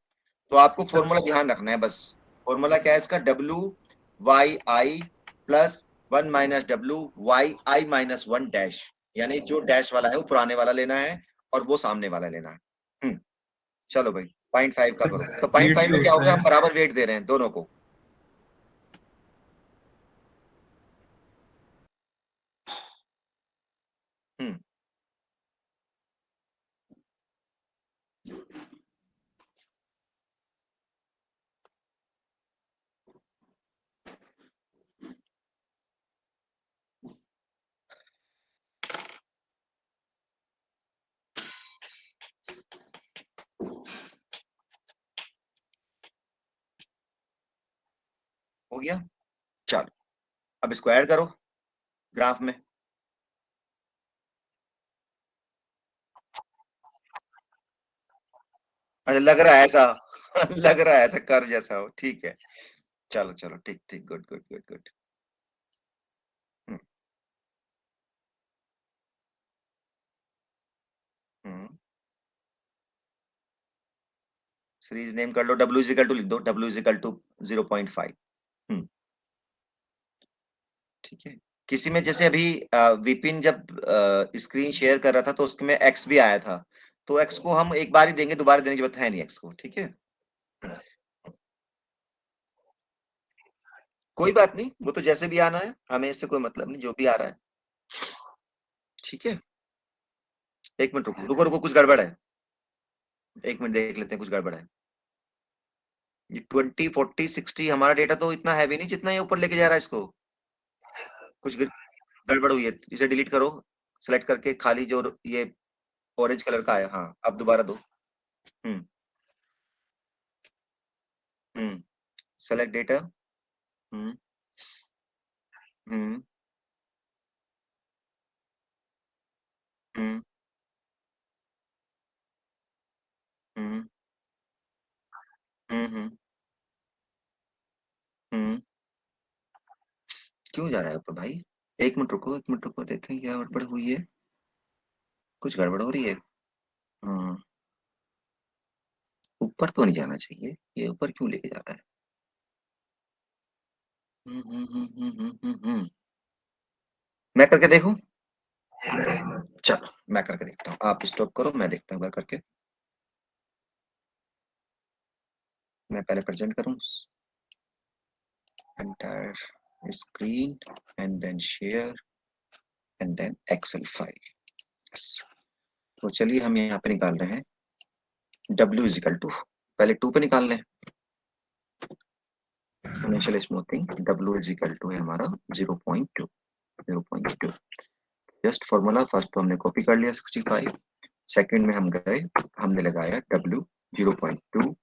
तो आपको फॉर्मूला ध्यान रखना है बस। फॉर्मूला क्या है इसका, डब्ल्यू वाई आई प्लस 1 माइनस डब्ल्यू वाई आई माइनस 1 डैश, यानी जो डैश वाला है वो पुराने वाला लेना है और वो सामने वाला लेना है। चलो भाई 0.5 का करो, तो 0.5 में क्या हो गया, हम बराबर वेट दे रहे हैं दोनों को। हम्म हो गया, चलो अब इसको ऐड करो ग्राफ में। अच्छा लग रहा है ऐसा लग रहा है ऐसा कर जैसा हो, ठीक है, चलो चलो ठीक ठीक, good good good good. Series name कर लो, डब्ल्यू इज इक्वल टू लिख दो, डब्ल्यू इज इक्वल टू 0.5। ठीक है, किसी में जैसे अभी विपिन जब स्क्रीन शेयर कर रहा था तो उसमें एक्स भी आया था, तो एक्स को हम एक बार ही देंगे, दोबारा देने की जरूरत है नहीं एक्स को, ठीक है। कोई बात नहीं, वो तो जैसे भी आना है, हमें इससे कोई मतलब नहीं, जो भी आ रहा है, ठीक है। एक मिनट रुको रुको रुको, कुछ गड़बड़ है, एक मिनट देख लेते हैं, कुछ गड़बड़ है। ये 20 40 60 हमारा डेटा तो इतना हैवी नहीं जितना ये ऊपर लेके जा रहा है इसको, कुछ गड़बड़ हुई है, इसे डिलीट करो, सेलेक्ट करके खाली जो ये ऑरेंज कलर का है, हाँ अब दोबारा दो। हम्म सेलेक्ट डेटा। हम्म हम्म हम्म हम्म हम्म हम्म क्यों जा रहा है ऊपर भाई, एक मिनट रुको, एक मिनट रुको, देखें क्या गड़बड़ हुई है, कुछ गड़बड़ हो रही है। हाँ, ऊपर तो नहीं जाना चाहिए, ये ऊपर क्यों लेके जा रहा है। मैं करके देखूं, चलो मैं करके देखता हूँ, आप स्टॉप करो, मैं देखता हूँ करके, मैं पहले प्रेजेंट करूँ entire screen and then share and then Excel file. तो चलिए हम यहाँ पे निकाल रहे हैं W इज इक्वल टू, पहले 2 पे निकाल लें, exponential smoothing W is equal to है हमारा 0.2। जस्ट फॉर्मूला फर्स्ट तो हमने कॉपी कर लिया 65, सेकंड में हम गए, हमने लगाया W 0.2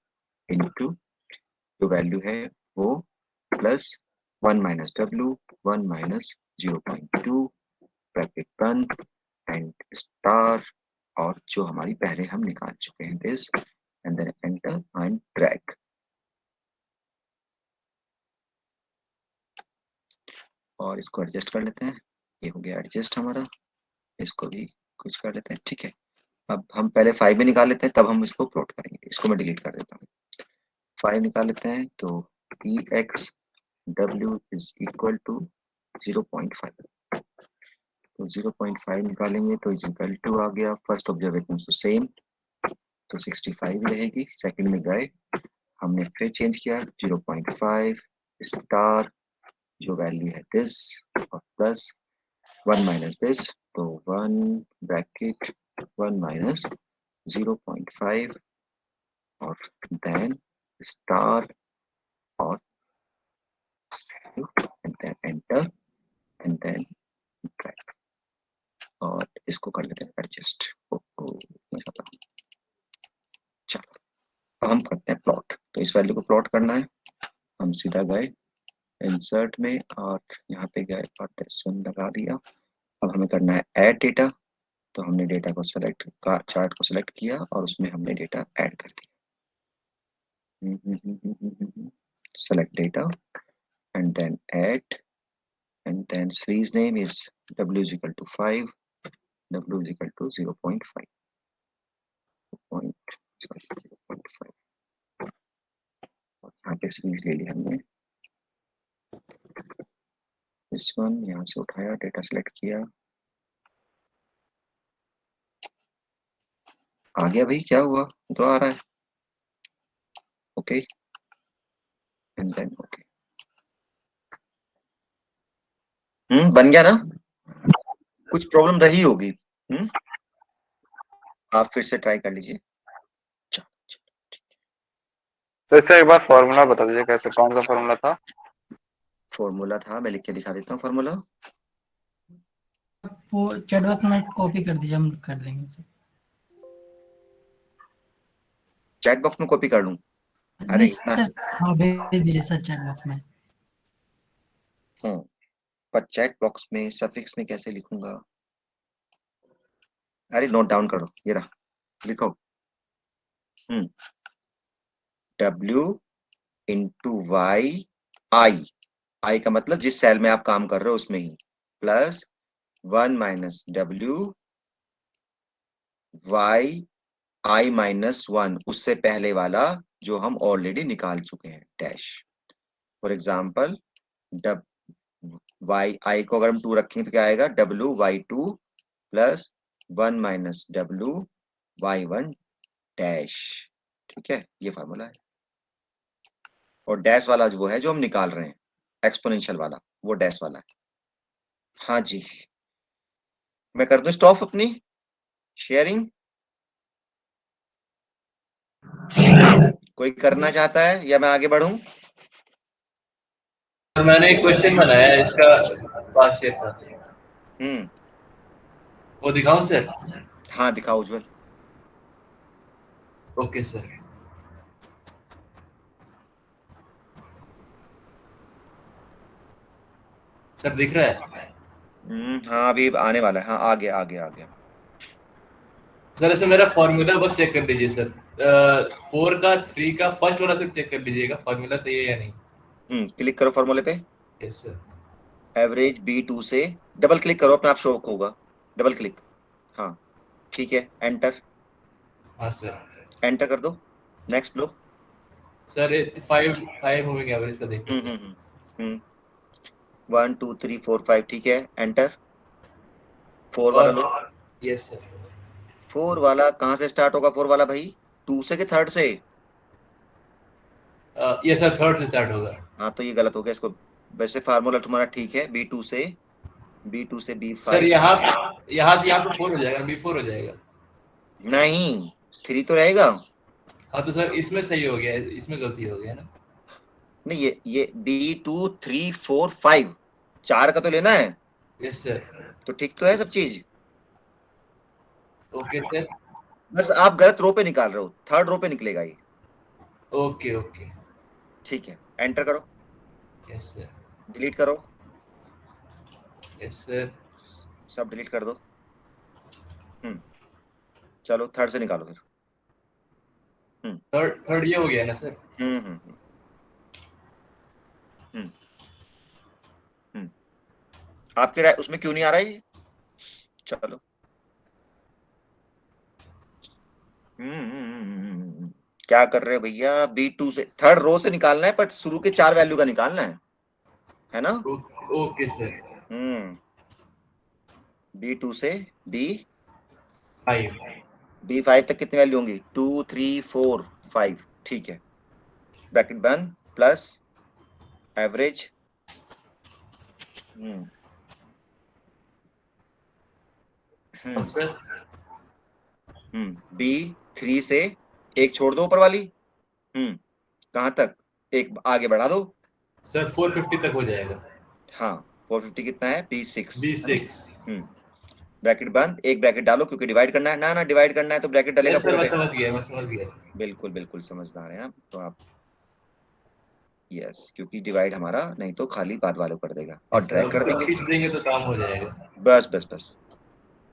इंटू जो वैल्यू है वो plus 1 minus W 1 minus 0.2 bracket बंद एंड स्टार, और जो हमारी पहले हम निकाल चुके हैं this, and then enter and drag, और इसको एडजस्ट कर लेते हैं, ये हो गया एडजस्ट हमारा, इसको भी कुछ कर लेते हैं, ठीक है। अब हम पहले 5 में निकाल लेते हैं, तब हम इसको प्लॉट करेंगे, इसको मैं डिलीट कर देता हूँ। 5 निकाल लेते हैं, तो E X W is equal to 0.5, तो 0.5 निकालेंगे तो इक्वल टू आ गया, फर्स्ट ऑब्जर्वेशन तो सेम, तो 65 रहेगी, सेकंड में गए, हमने फिर चेंज किया 0.5 स्टार, जो वैल्यू है दिस, और प्लस 1 माइनस दिस, तो 1 ब्रैकेट 1 माइनस 0.5 और देन स्टार और and then enter and then drag, और इसको कर लेते हैं एडजस्ट। में जाता हूँ। चलो अब हम करते हैं प्लॉट। तो इस वैल्यू को प्लॉट करना है, हम सीधा गए इंसर्ट में और यहाँ पे गए और this one लगा दिया। अब हमें करना है ऐड डेटा। तो हमने डेटा को सेलेक्ट का चार्ट को सिलेक्ट किया और उसमें हमने डेटा ऐड कर दिया। Select data and then add and then series name is w is equal to 5, w is equal to 0.5, 0.5 और यहाँ पे series ले लिया हमने। इस वन यहाँ से उठाया, डेटा सेलेक्ट किया, आ गया भाई, क्या हुआ, तो आ रहा है, ओके एंड देन ओके। बन गया ना? कुछ प्रॉब्लम रही होगी, आप फिर से ट्राई कर लीजिए। तो इससे एक बार फॉर्मूला बता दीजिए, कैसे, कौन सा फॉर्मूला था? फॉर्मूला था, मैं लिख के दिखा देता हूँ फॉर्मूला। वो चैट बॉक्स में कॉपी कर दीजिए, हम कर देंगे सर। चैट बॉक्स में कॉपी कर लूँ? अरे नहीं सर, हाँ भेज दीजिए सर चैट बॉक्स में। पर चैट बॉक्स में सफिक्स में कैसे लिखूंगा? अरे नोट डाउन करो, ये रहा, लिखो W इंटू वाई, आई का मतलब जिस सेल में आप काम कर रहे हो उसमें ही, प्लस 1 माइनस W वाई आई माइनस 1, उससे पहले वाला जो हम ऑलरेडी निकाल चुके हैं, dash. For example Y I को अगर हम 2 रखेंगे तो क्या आएगा, W Y 2 plus 1 minus W Y 1 dash. ठीक है, ये फार्मूला है। और डैश वाला जो है जो हम निकाल रहे हैं एक्सपोनेंशियल वाला, वो डैश वाला है। हाँ जी, मैं कर दूं स्टॉप अपनी शेयरिंग? कोई करना चाहता है या मैं आगे बढ़ूं? मैंने एक क्वेश्चन बनाया है, इसका पास शेयर कर। वो दिखाऊं सर? हाँ दिखाओ उज्जवल। Okay sir. सर दिख रहा है? हाँ अभी आने वाला है, हाँ आ गया आ गया आ गया। सर इसमें मेरा फॉर्मूला बस चेक कर लीजिए सर। 4 का 3 का फर्स्ट वाला सिर्फ चेक कर लीजिएगा, फॉर्मूला सही है या नहीं। क्लिक करो फॉर्मूले पे। Yes sir. एवरेज B2 से डबल क्लिक करो, अपने आप शो होगा, डबल क्लिक। हाँ ठीक है, एंटर। हाँ सर। एंटर कर दो, नेक्स्ट लो। सर 5 मूविंग एवरेज का देखो। 1 2 3 4 5, ठीक है, एंटर। 4 वाला लो। Yes sir. 4 वाला कहाँ से स्टार्ट होगा? 4 वाला भाई 2 से कि 3rd से? ये सर 3rd से स्टार्ट होगा। हाँ तो ये गलत हो गया, इसको वैसे फार्मूला तुम्हारा ठीक है, B2 से B5। सर यहाँ पे 4 हो जाएगा, B4 हो जाएगा। नहीं 3 तो रहेगा। हाँ तो सर इसमें सही हो गया, इसमें गलती हो गया ना। नहीं ये B2 3 4 5 4 का तो लेना है। Yes sir. तो ठीक तो है सब चीज। Okay sir. बस आप गलत रो पे निकाल रहे हो, 3rd रो पे निकलेगा ये। ओके ओके ठीक है, एंटर करो। Yes sir. डिलीट करो। Yes sir. सब डिलीट कर दो। चलो 3rd से निकालो फिर। थर्ड ये हो गया ना सर। आपके उसमें क्यों नहीं आ रहा है? चलो क्या कर रहे हो भैया? B2 से 3rd रो से निकालना है, पर शुरू के 4 वैल्यू का निकालना है ना? Okay sir. B2 से B5 तक कितनी वैल्यू होंगी? 2 3 4 5, ठीक है। ब्रैकेट बंद, प्लस एवरेज सर। B3 से एक छोड़ दो ऊपर वाली। कहाँ तक? एक आगे बढ़ा दो सर, 450 तक हो जाएगा। हाँ 450 कितना है? B6। ब्रैकेट बंद, एक ब्रैकेट डालो क्योंकि डिवाइड करना है ना, डिवाइड करना है तो ब्रैकेट डलेगा सर पूरे मैं में। समझ गया सर। बिल्कुल बिल्कुल समझदार हैं आप तो आप। यस, क्योंकि डिवाइड हमारा नहीं तो खाली बाद वालों कर देगा और ड्रैग कर देंगे। खींच देंगे तो काम हो जाएगा। बस बस बस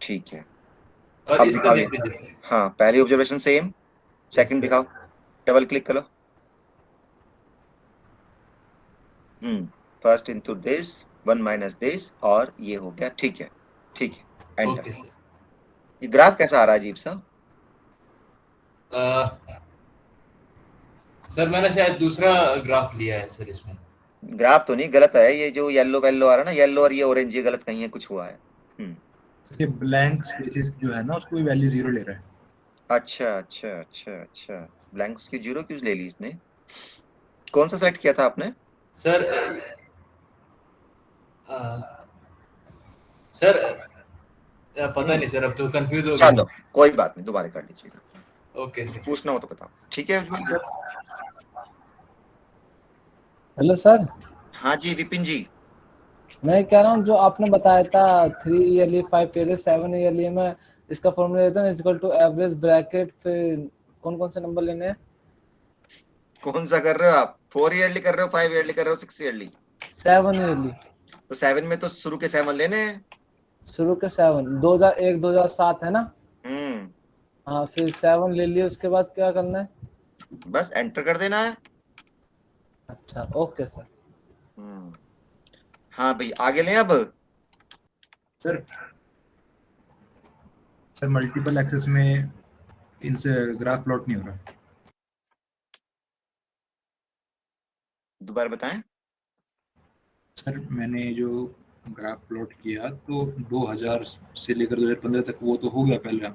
ठीक है। और अब इसका दिखाओ देख ये। लीजिए सर। हाँ, पहली ऑब्जर्वेशन सेम, सेकंड दिखाओ, डबल क्लिक करो। First into this, 1 minus this, और ये हो गया। ठीक है ठीक है, एंटर। Okay sir. ये ग्राफ कैसा आ रहा है अजीब सा? सर मैंने शायद दूसरा ग्राफ लिया है सर इसमें। ग्राफ तो नहीं गलत है, ये जो येलो वेलो आ रहा है ना, येलो और ये ऑरेंज, ये गलत कहीं है, कुछ हुआ है। ये ब्लैंक स्पेसेस जो है ना उसको वैल्यू 0 ले रहा है। अच्छा अच्छा अच्छा अच्छा, ब्लैंक्स की 0 क्यों ले ली इसने? कौन सा सेलेक्ट किया था आपने सर? सर पता नहीं सर, अब तो कंफ्यूज हो चलो गया। कोई बात नहीं, दोबारा कर लीजिएगा। Okay sir. पूछना हो तो बताओ। ठीक है उज्ज्वल सर। Hello sir. हाँ जी विपिन जी। मैं कह रहा हूँ जो आपने बताया था 3 ईयरली 5 ईयरली 7 ईयरली में इसका फॉर्मूला देता है इक्वल टू एवरेज ब्रैकेट, फिर कौन कौन से नंबर लेने हैं? कौन सा कर रहे हो आप? 4 ईयरली कर रहे हो, 5 ईयरली कर रहे हो, 6 ईयरली? 7 ईयरली। तो 7 में तो शुरू के 7 लेने हैं। शुरू के 7 2001 2007 है ना? हाँ, फिर 7 ले लिए, उसके बाद क्या करना है? बस एंटर कर देना है। अच्छा ओके सर। हाँ भाई आगे लें अब। सर मल्टीपल एक्सेस में इनसे ग्राफ प्लॉट नहीं हो रहा। दोबारा बताएं। सर मैंने जो ग्राफ प्लॉट किया तो 2000 से लेकर 2015 तक वो तो हो गया पहले।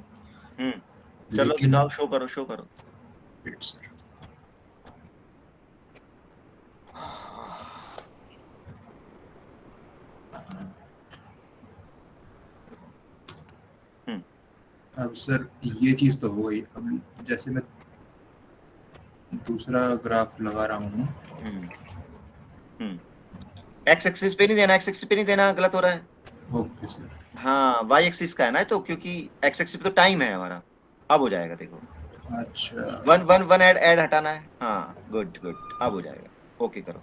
चलो दिखाओ, शो करो शो करो। सर अब सर ये चीज तो हो गई। अब जैसे मैं दूसरा ग्राफ लगा रहा हूँ। एक्स एक्सिस पे नहीं देना, एक्स एक्सिस पे नहीं देना, गलत हो रहा है। Okay sir. हाँ वाई एक्सिस का है ना, तो क्योंकि एक्स एक्सिस पे तो टाइम है हमारा। अब हो जाएगा देखो। अच्छा, वन ऐड हटाना है। हाँ गुड गुड, अब हो जाएगा। ओके करो।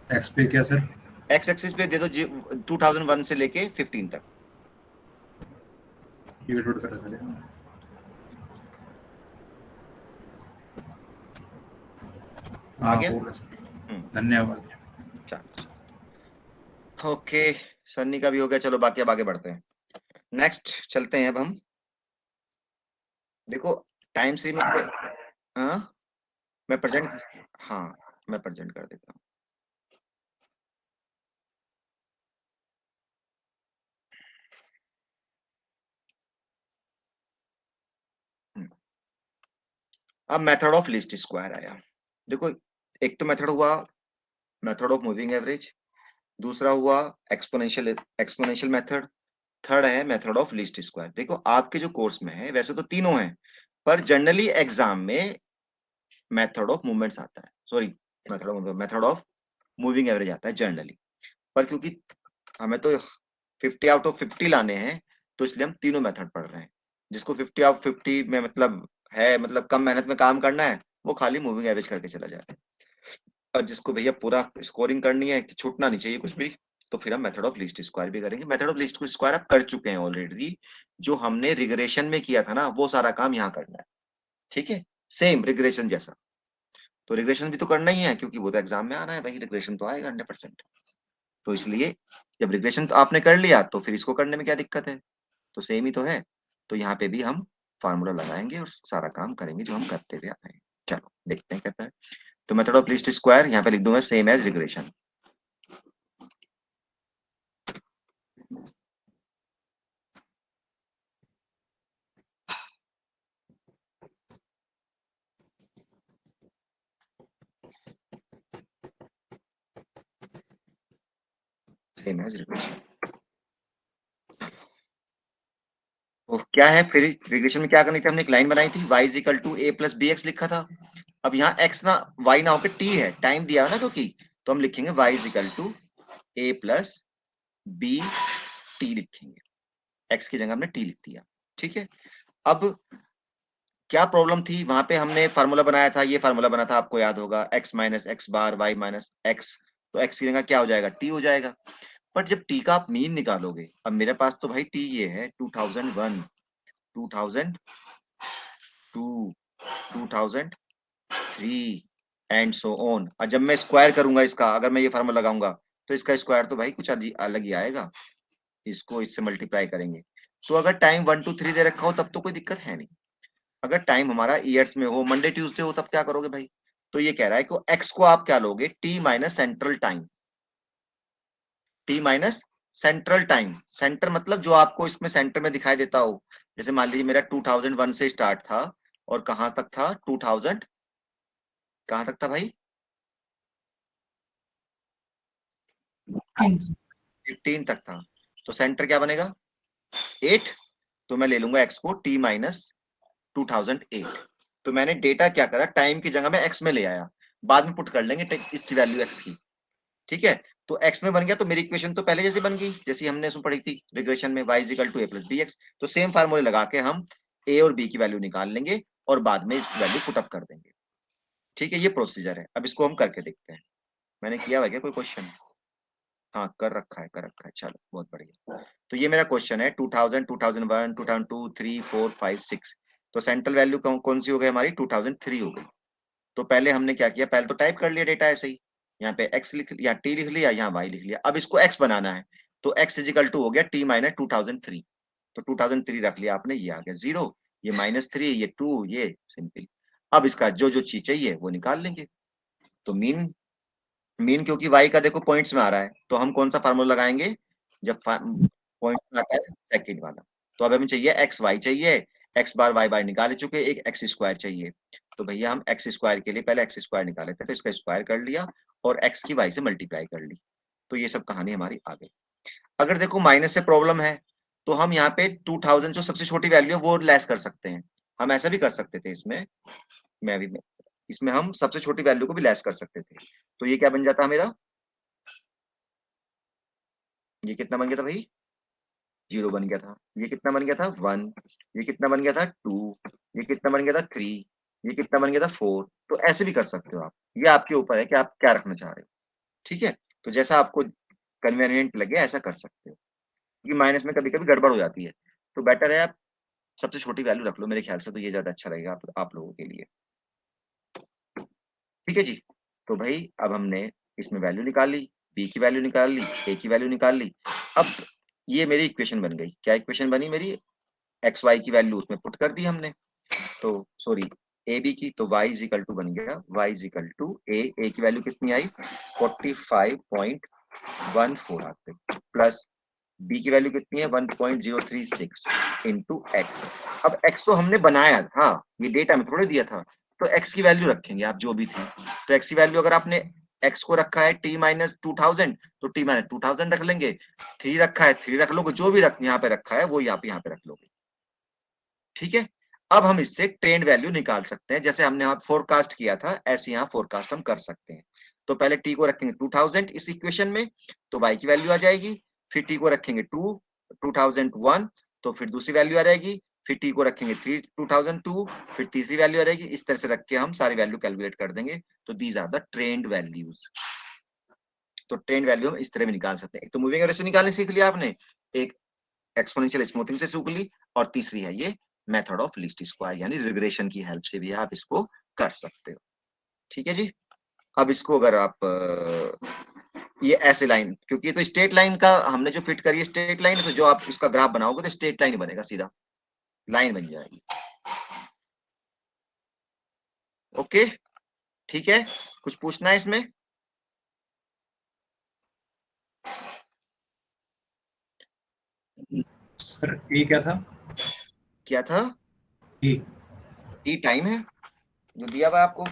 एक्स पे क्या सर? एक्स एक्सिस पे दे दो 2001 से लेके 15 तक। ये लोड कर रहा था। आ गया? होगा सर। धन्यवाद। चलो ओके, सन्नी का भी हो गया। चलो बाकी अब आगे बढ़ते हैं, नेक्स्ट चलते हैं अब हम। देखो टाइम सीरीज में मैं प्रेजेंट, हाँ मैं प्रेजेंट कर देता हूँ। अब मेथड ऑफ लीस्ट स्क्वायर आया। देखो एक तो मेथड हुआ मेथड ऑफ मूविंग एवरेज, दूसरा हुआ एक्सपोनेंशियल मेथड, थर्ड है मेथड ऑफ लीस्ट स्क्वायर। देखो आपके जो कोर्स में है वैसे तो तीनों हैं, पर जनरली एग्जाम में मेथड ऑफ मूवमेंट्स आता है, sorry method of moving average आता है जनरली। पर क्योंकि हमें तो 50 आउट ऑफ 50 लाने हैं, तो इसलिए हम तीनों मेथड पढ़ रहे हैं। जिसको 50 आउट 50 में मतलब है, मतलब कम मेहनत में काम करना है, वो खाली मूविंग एवरेज करके चला जाए। और जिसको भैया पूरा स्कोरिंग करनी है कि छूटना नहीं चाहिए कुछ भी, तो फिर हम मेथड ऑफ लीस्ट स्क्वायर भी करेंगे। मेथड ऑफ लीस्ट स्क्वायर आप कर चुके हैं ऑलरेडी, जो हमने रिग्रेशन में किया था ना, वो सारा काम यहाँ करना है। ठीक है, सेम रिग्रेशन जैसा। तो रिग्रेशन भी तो करना ही है, क्योंकि वो तो एग्जाम में आना है, वही रिग्रेशन तो आएगा 100%। तो इसलिए जब रिग्रेशन तो आपने कर लिया, तो फिर इसको करने में क्या दिक्कत है, तो सेम ही तो है। तो यहाँ पे भी हम फार्मूला लगाएंगे और सारा काम करेंगे जो हम करते हुए आए। चलो देखते हैं कहता है। तो मेथड ऑफ लीस्ट स्क्वायर यहाँ पे लिख दूंगा same as regression. Same as regression. तो क्या है फिर रिग्रेशन में क्या करनी थी, हमने एक लाइन बनाई थी y is equal to a plus B X लिखा था। अब यहाँ x ना y ना होकर t है, टाइम दिया है ना क्योंकि, तो हम लिखेंगे y is equal to a plus B T लिखेंगे। x की जगह हमने t लिख दिया। ठीक है, अब क्या प्रॉब्लम थी, वहां पे हमने फार्मूला बनाया था, ये फार्मूला बना था, आपको याद होगा, x माइनस एक्स बार वाई माइनस एक्स, तो x की जगह क्या हो जाएगा, t हो जाएगा। बट जब t का आप मीन निकालोगे, अब मेरे पास तो भाई t ये है 2001, 2002, 2003 एंड सो ऑन। और जब मैं स्क्वायर करूंगा इसका, अगर मैं ये फार्मूला लगाऊंगा तो इसका स्क्वायर तो भाई कुछ अलग ही आएगा, इसको इससे मल्टीप्लाई करेंगे। तो अगर टाइम 1 2 3 दे रखा हो तब तो कोई दिक्कत है नहीं, अगर टाइम हमारा ईयर्स में हो, मंडे ट्यूसडे हो, तब क्या करोगे भाई। तो ये कह रहा है कि एक्स को आप क्या लोगे, T minus central time, T minus central time. Centre मतलब जो आपको इसमें सेंटर में दिखाई देता हो, जैसे मान लीजिए मेरा 2001 से स्टार्ट था और कहां तक था, 2000 कहां तक था भाई, 15 तक था। तो सेंटर क्या बनेगा 8, तो मैं ले लूंगा एक्स को t माइनस 2008। तो मैंने डेटा क्या करा, टाइम की जगह में एक्स में ले आया, बाद में पुट कर लेंगे इसकी वैल्यू एक्स की। ठीक है, तो x में बन गया, तो मेरी इक्वेशन तो पहले जैसी बन गई, जैसी हमने उसमें पढ़ी थी रिग्रेशन में, y equal to a plus B X. तो सेम फार्मूले लगा के हम a और b की वैल्यू निकाल लेंगे और बाद में इस वैल्यू पुटअप कर देंगे। ठीक है, ये प्रोसीजर है। अब इसको हम करके देखते हैं, मैंने किया हुआ क्या कोई क्वेश्चन, हाँ कर रखा है, कर रखा है, चलो बहुत बढ़िया। तो ये मेरा क्वेश्चन है 2000, 2001, 2002, 3, 4, 5, 6। तो सेंट्रल वैल्यू कौन सी हो गई हमारी, 2003 हो गई। तो पहले हमने क्या किया, पहले तो टाइप कर लिया डेटा ऐसे ही, यहाँ पे x लिख लिया, t लिख लिया, यहाँ y लिख लिया। अब इसको x बनाना है, तो x इजिकल टू हो गया t माइनस 2003। तो 2003 रख लिया आपने, ये आ गया 0, ये -3, ये 2, ये सिंपल। अब इसका जो जो चीज चाहिए वो निकाल लेंगे। तो मीन, मीन क्योंकि y का देखो पॉइंट्स में आ रहा है, तो हम कौन सा फार्मूला लगाएंगे, जब पॉइंट में आता है सेकंड वाला। तो अब हमें चाहिए एक्स वाई चाहिए, एक्स बार वाई बार निकाल चुके, एक एक्स स्क्वायर चाहिए। तो भैया हम एक्स स्क्वायर के लिए पहले एक्स स्क्वायर निकाले थे, तो इसका स्क्वायर कर लिया और एक्स की वाई से मल्टीप्लाई कर ली। तो ये सब कहानी हमारी आ गई। अगर देखो माइनस से प्रॉब्लम है, तो हम यहाँ पे 2000 जो सबसे छोटी वैल्यू है वो लेस कर सकते हैं। हम ऐसा भी कर सकते थे इसमें, मैं भी इसमें हम सबसे छोटी वैल्यू को भी लेस कर सकते थे। तो ये क्या बन जाता मेरा, ये कितना बन गया था भाई, 0 बन गया था। ये कितना बन गया था 1, ये कितना बन गया था 2, ये कितना बन गया था 3, ये कितना बन गया था 4। तो ऐसे भी कर सकते हो आप, ये आपके ऊपर है कि आप क्या रखना चाह रहे हो। ठीक है, तो जैसा आपको कन्वीनियंट लगे ऐसा कर सकते हो, क्योंकि माइनस में कभी कभी गड़बड़ हो जाती है। तो बेटर है आप सबसे छोटी वैल्यू रख लो मेरे ख्याल से, तो ये ज्यादा अच्छा रहेगा आप लोगों के लिए। ठीक है जी, तो भाई अब हमने इसमें वैल्यू निकाल ली, बी की वैल्यू निकाल ली, ए की वैल्यू निकाल ली। अब ये मेरी इक्वेशन बन गई, क्या इक्वेशन बनी मेरी, एक्स वाई की वैल्यू उसमें पुट कर दी हमने, तो सॉरी ए बी की, तो y इज इक्वल टू बन गया, y इज इक्वल टू ए की वैल्यू कितनी आई 45.14 आते, प्लस बी की वैल्यू कितनी है 1.036 इंटू एक्स। अब x तो हमने बनाया, हाँ ये डेटा में थोड़े दिया था, तो x की वैल्यू रखेंगे आप जो भी थी। तो x की वैल्यू अगर आपने x को रखा है t माइनस 2000, तो t माइनस 2000 रख लेंगे, 3 रखा है 3 रख लोगे, जो भी यहाँ पे रखा है वो यहाँ पे रख लोगे। ठीक है, अब हम इससे ट्रेंड वैल्यू निकाल सकते हैं, जैसे हमने यहाँ फोरकास्ट किया था ऐसे यहाँ फोरकास्ट हम कर सकते हैं। तो पहले टी को रखेंगे 2000 इस इक्वेशन में, तो y की वैल्यू आ जाएगी, फिर टी को रखेंगे 2001, तो फिर दूसरी वैल्यू आ जाएगी, फिर टी को रखेंगे 2002, फिर तीसरी वैल्यू आ जाएगी। इस तरह से रख के हम सारी वैल्यू कैलकुलेट कर देंगे। तो these are the trend values. तो ट्रेंड वैल्यू हम इस तरह में निकाल सकते हैं। एक तो मूविंग एवरेज से निकालने सीख लिया आपने, एक एक्सपोनेंशियल स्मूथिंग से सीख ली, और तीसरी है ये मेथड ऑफ लीस्ट स्क्वायर यानी रिग्रेशन की हेल्प से भी आप इसको कर सकते हो। ठीक है जी, अब इसको अगर आप ये ऐसे लाइन, क्योंकि तो स्ट्रेट लाइन का हमने जो फिट करी है स्ट्रेट लाइन, तो जो आप इसका ग्राफ बनाओगे तो स्ट्रेट लाइन बनेगा, सीधा लाइन बन जाएगी। ओके ठीक है, कुछ पूछना है इसमें, सर ए क्या था, क्या था, ई टाइम है जो दिया हुआ आपको,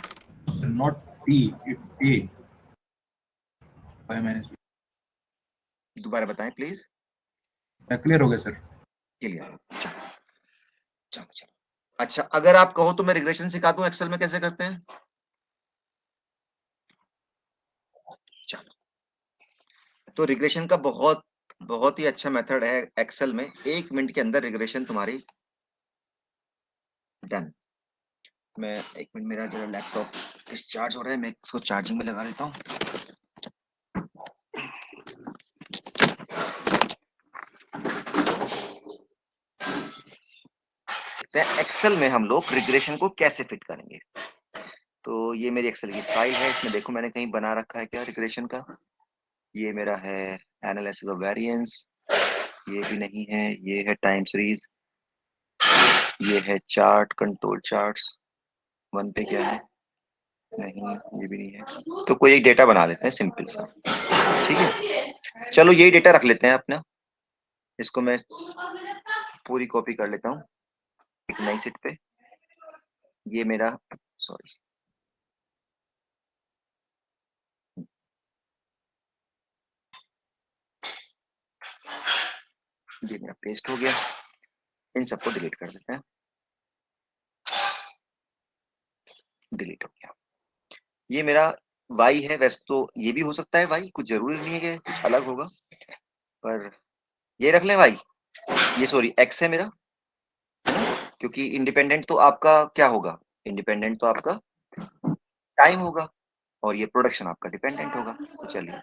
not T it A bye minus, दोबारा बताएं प्लीज। क्लियर हो गया सर, क्लियर, चलो चलो। अच्छा अगर आप कहो तो मैं रिग्रेशन सिखा दूं एक्सेल में कैसे करते हैं। चलो, तो रिग्रेशन का बहुत बहुत ही अच्छा मेथड है एक्सेल में, 1 मिनट के अंदर रिग्रेशन तुम्हारी डन। मैं 1 मिनट, मेरा जो लैपटॉप डिस्चार्ज हो रहा है, मैं इसको चार्जिंग में लगा लेता हूँ। एक्सेल में हम लोग रिग्रेशन को कैसे फिट करेंगे। तो ये मेरी एक्सेल की फाइल है, इसमें देखो मैंने कहीं बना रखा है क्या रिग्रेशन का। ये मेरा है एनालिसिस ऑफ वेरिएंस, ये भी नहीं है। ये है टाइम सीरीज, ये है चार्ट, कंट्रोल चार्ट्स। 1 पे क्या है, नहीं ये भी नहीं है। तो कोई एक डेटा बना लेते हैं सिंपल सा, ठीक है। चलो यही डेटा रख लेते हैं अपना, इसको मैं पूरी कॉपी कर लेता हूँ एक नई शीट पे। ये मेरा, सॉरी, ये मेरा पेस्ट हो गया। इन सबको डिलीट कर देते हैं, डिलीट हो गया। ये मेरा y है, वैसे तो ये भी हो सकता है y, कुछ जरूरी नहीं है कि कुछ अलग होगा, पर ये रख लें y। ये सॉरी x है मेरा, क्योंकि इंडिपेंडेंट तो आपका क्या होगा, इंडिपेंडेंट तो आपका टाइम होगा, और ये प्रोडक्शन आपका डिपेंडेंट होगा। तो चलिए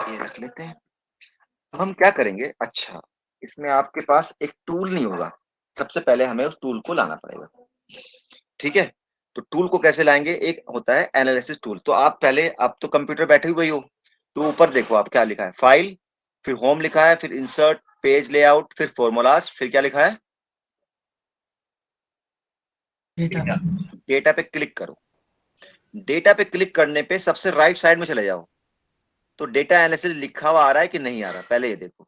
ये रख लेते हैं। हम क्या करेंगे, अच्छा इसमें आपके पास एक टूल नहीं होगा, सबसे पहले हमें उस टूल को लाना पड़ेगा, ठीक है। तो टूल को कैसे लाएंगे, एक होता है एनालिसिस टूल। तो आप पहले, आप तो कंप्यूटर बैठे हुए हो, तो ऊपर देखो आप क्या लिखा है, फाइल, फिर होम लिखा है, फिर इंसर्ट, पेज लेआउट, फिर फॉर्मूलाज, फिर क्या लिखा है, डेटा। डेटा पे क्लिक करो। डेटा पे क्लिक करने पे सबसे राइट साइड में चले जाओ, तो डेटा एनालिसिस लिखा हुआ आ रहा है कि नहीं आ रहा, पहले ये देखो,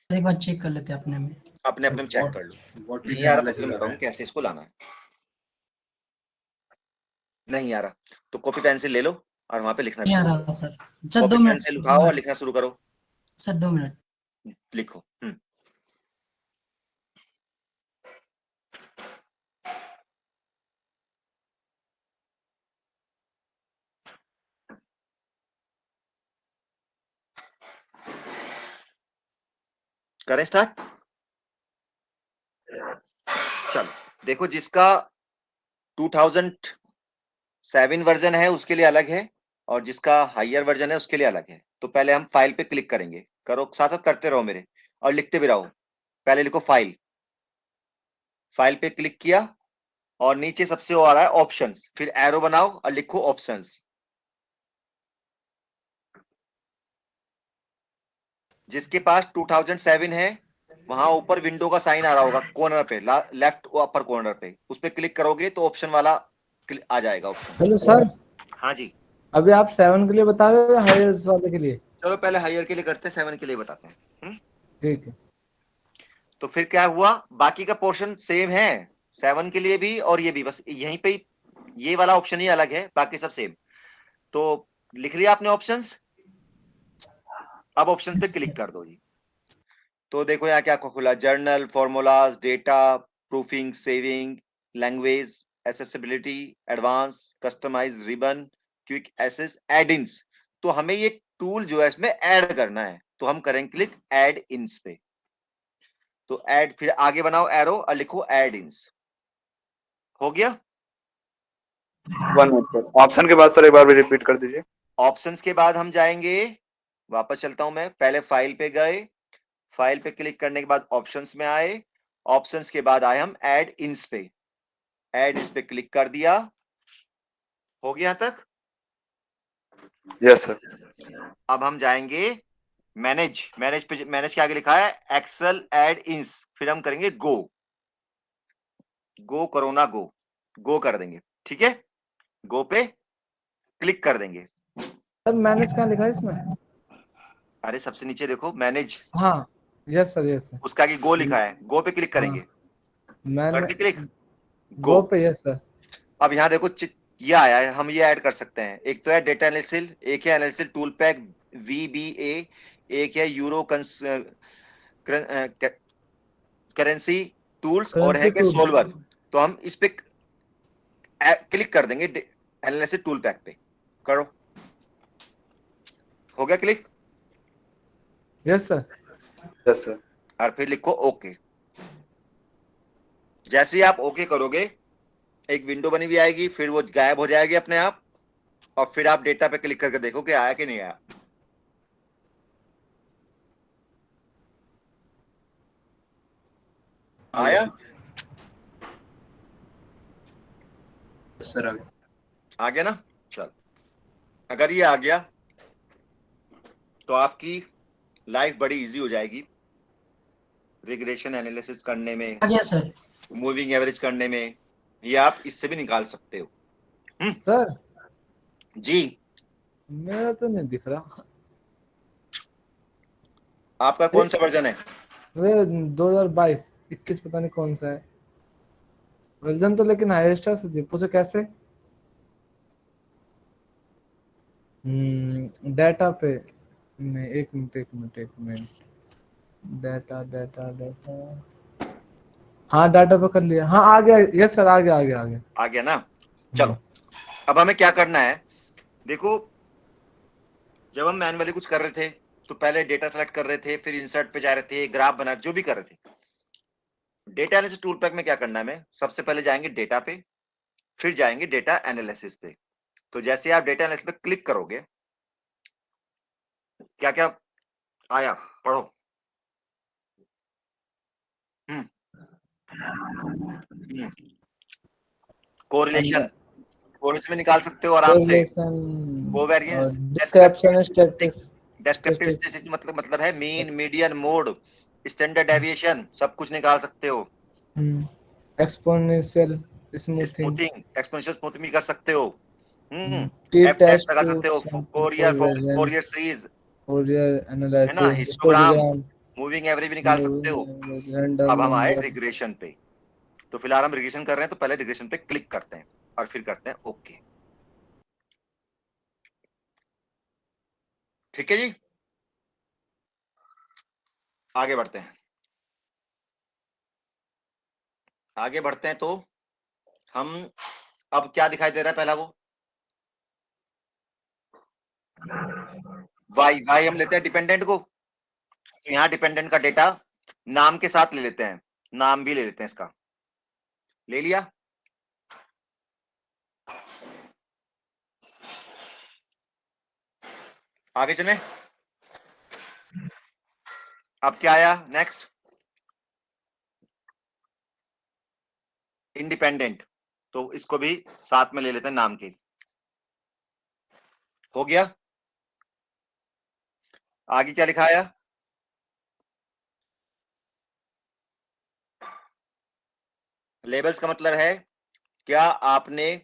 एक बार चेक कर लेते हैं अपने में। अपने अपने में चेक कर लो। व्हाट नहीं डेटा आ रहा तो फिर एनालिसिस मैं आ रहा बताऊं है। कैसे इसको लाना है। नहीं आ रहा तो कॉपी पेंसिल ले लो और वहां पे लिखना नहीं आ शुरू रहा करो। Sir. Sir copy 2 minute, pencil 2 उठाओ और मिनट लिखना शुरू करो, सर, 2 मिनट। लिखो। करें स्टार्ट। चलो देखो, जिसका 2007 वर्जन है उसके लिए अलग है, और जिसका हायर वर्जन है उसके लिए अलग है। तो पहले हम फाइल पे क्लिक करेंगे, करो साथ साथ करते रहो मेरे, और लिखते भी रहो। पहले लिखो फाइल, फाइल पे क्लिक किया, और नीचे सबसे वो आ रहा है ऑप्शंस, फिर एरो बनाओ और लिखो ऑप्शंस। जिसके पास 2007 है, वहां ऊपर विंडो का साइन आ रहा होगा कॉर्नर पे, लेफ्ट अपर कॉर्नर पे, उस पर क्लिक करोगे तो ऑप्शन वाला आ जाएगा ऑप्शन। हेलो सर, हाँ जी, अभी आप 7 के लिए बता रहे हो या हाईएस्ट वाले के लिए? चलो पहले हायर के लिए करते हैं, 7 के लिए बताते हैं। ठीक है। तो फिर क्या हुआ, बाकी का पोर्शन सेम है 7 के लिए भी, और ये भी, बस यहीं पे ही ये वाला ऑप्शन ही अलग है, बाकी सब सेम। तो लिख लिया आपने ऑप्शंस, अब ऑप्शन पे क्लिक कर दो जी। तो देखो यहाँ क्या खुला, journal, formulas, data, proofing, saving, language, accessibility, advance, customize, ribbon, quick access, add-ins. तो हमें ये टूल जो है इसमें ऐड करना है, तो हम करेंगे क्लिक ऐड इन्स पे। तो ऐड, फिर आगे बनाओ एरो और लिखो ऐड इन्स। हो गया। 1 मिनट सर, ऑप्शन के बाद सर एक बार भी रिपीट कर दीजिए। ऑप्शंस के बाद हम जाएंगे, वापस चलता हूं मैं, पहले फाइल पे गए, फाइल पे क्लिक करने के बाद ऑप्शंस में आए, ऑप्शंस के बाद आए हम ऐड इन्स पे, ऐड इन्स पे क्लिक कर दिया। हो गया यहां तक। Yes sir. अब हम जाएंगे मैनेज, मैनेज पे, मैनेज के आगे लिखा है एक्सेल ऐड इन्स, फिर हम करेंगे गो, गो करो ना, गो कर देंगे, ठीक है। गो पे क्लिक कर देंगे। सर मैनेज कहाँ लिखा है इसमें? अरे सबसे नीचे देखो मैनेज, हाँ, यस सर, यस सर। उसका आगे गो लिखा है, गो पे क्लिक करेंगे। मैंने करते क्लिक, गो पे, यस सर। अब यहाँ देखो ये आया है, हम ये ऐड कर सकते हैं। एक तो है डेटा एनालिसिस, एक है एनालिसिस टूल पैक VBA, एक है यूरो करेंसी टूल्स, और है करेंसी कि टूल। सोल्वर। तो हम इस पे क्लिक कर देंगे एनालिसिस टूल पैक पे, करो। हो गया click? Yes sir. Yes sir. और फिर लिखो ओके। जैसे ही आप ओके करोगे एक विंडो बनी हुई आएगी, फिर वो गायब हो जाएगी अपने आप, और फिर आप डेटा पे क्लिक करके देखो कि आया कि नहीं आया। आया? सर आ गया। आ गया ना? चल, अगर ये आ गया तो आपकी लाइफ बड़ी इजी हो जाएगी रिग्रेशन एनालिसिस करने में, आ गया सर। मूविंग एवरेज करने में। ये आप इससे भी निकाल सकते हो। सर जी, मेरा तो नहीं दिख रहा। आपका कौन सा वर्जन है? वे 2022 21 पता नहीं कौन सा है वर्जन तो, लेकिन हाईएस्ट है सर। पूछो कैसे? डाटा पे नहीं, एक मिनट। डाटा हाँ डाटा पे कर लिया। हाँ आ गया। यस सर, आ गया। आ गया ना? चलो, अब हमें क्या करना है, देखो जब हम मैनुअली कुछ कर रहे थे तो पहले डेटा सेलेक्ट कर रहे थे, फिर इंसर्ट पे जा रहे थे, ग्राफ बना, जो भी कर रहे थे। डेटा एनालिसिस टूल पैक में क्या करना है, हमें सबसे पहले जाएंगे डेटा पे, फिर जाएंगे डेटा एनालिसिस पे। तो जैसे आप डेटा एनालिसिस पे क्लिक करोगे, क्या क्या आया पढ़ो। कोरिलेशन में निकाल सकते हो आराम से। कोवेरिएंस, डिस्क्रिप्शन, डेस्क्रिप्टिव स्टैटिस्टिक्स मतलब है mean, median, mode, standard deviation, सब कुछ निकाल सकते हो। एक्सपोनेंशियल स्मूथिंग भी कर सकते हो। टी एफ टेस्ट लगा सकते हो, फोरियर सीरीज, फोरियर है ना, एनालिसिस, हिस्टोग्राम, मूविंग एवरेज भी निकाल सकते हो। अब हम आए रिग्रेशन पे, तो फिलहाल हम रिग्रेशन कर रहे हैं, तो पहले रिग्रेशन पे क्लिक करते हैं और फिर करते हैं ओके। ठीक है जी, आगे बढ़ते हैं। तो हम अब क्या दिखाई दे रहा है, पहला वो वाई हम लेते हैं डिपेंडेंट को। यहाँ डिपेंडेंट का डेटा नाम के साथ ले लेते हैं, नाम भी ले लेते हैं इसका, ले लिया। आगे चले, अब क्या आया नेक्स्ट, इंडिपेंडेंट, तो इसको भी साथ में ले लेते हैं नाम के। हो गया, आगे क्या लिखा आया, लेबल्स का मतलब है क्या आपने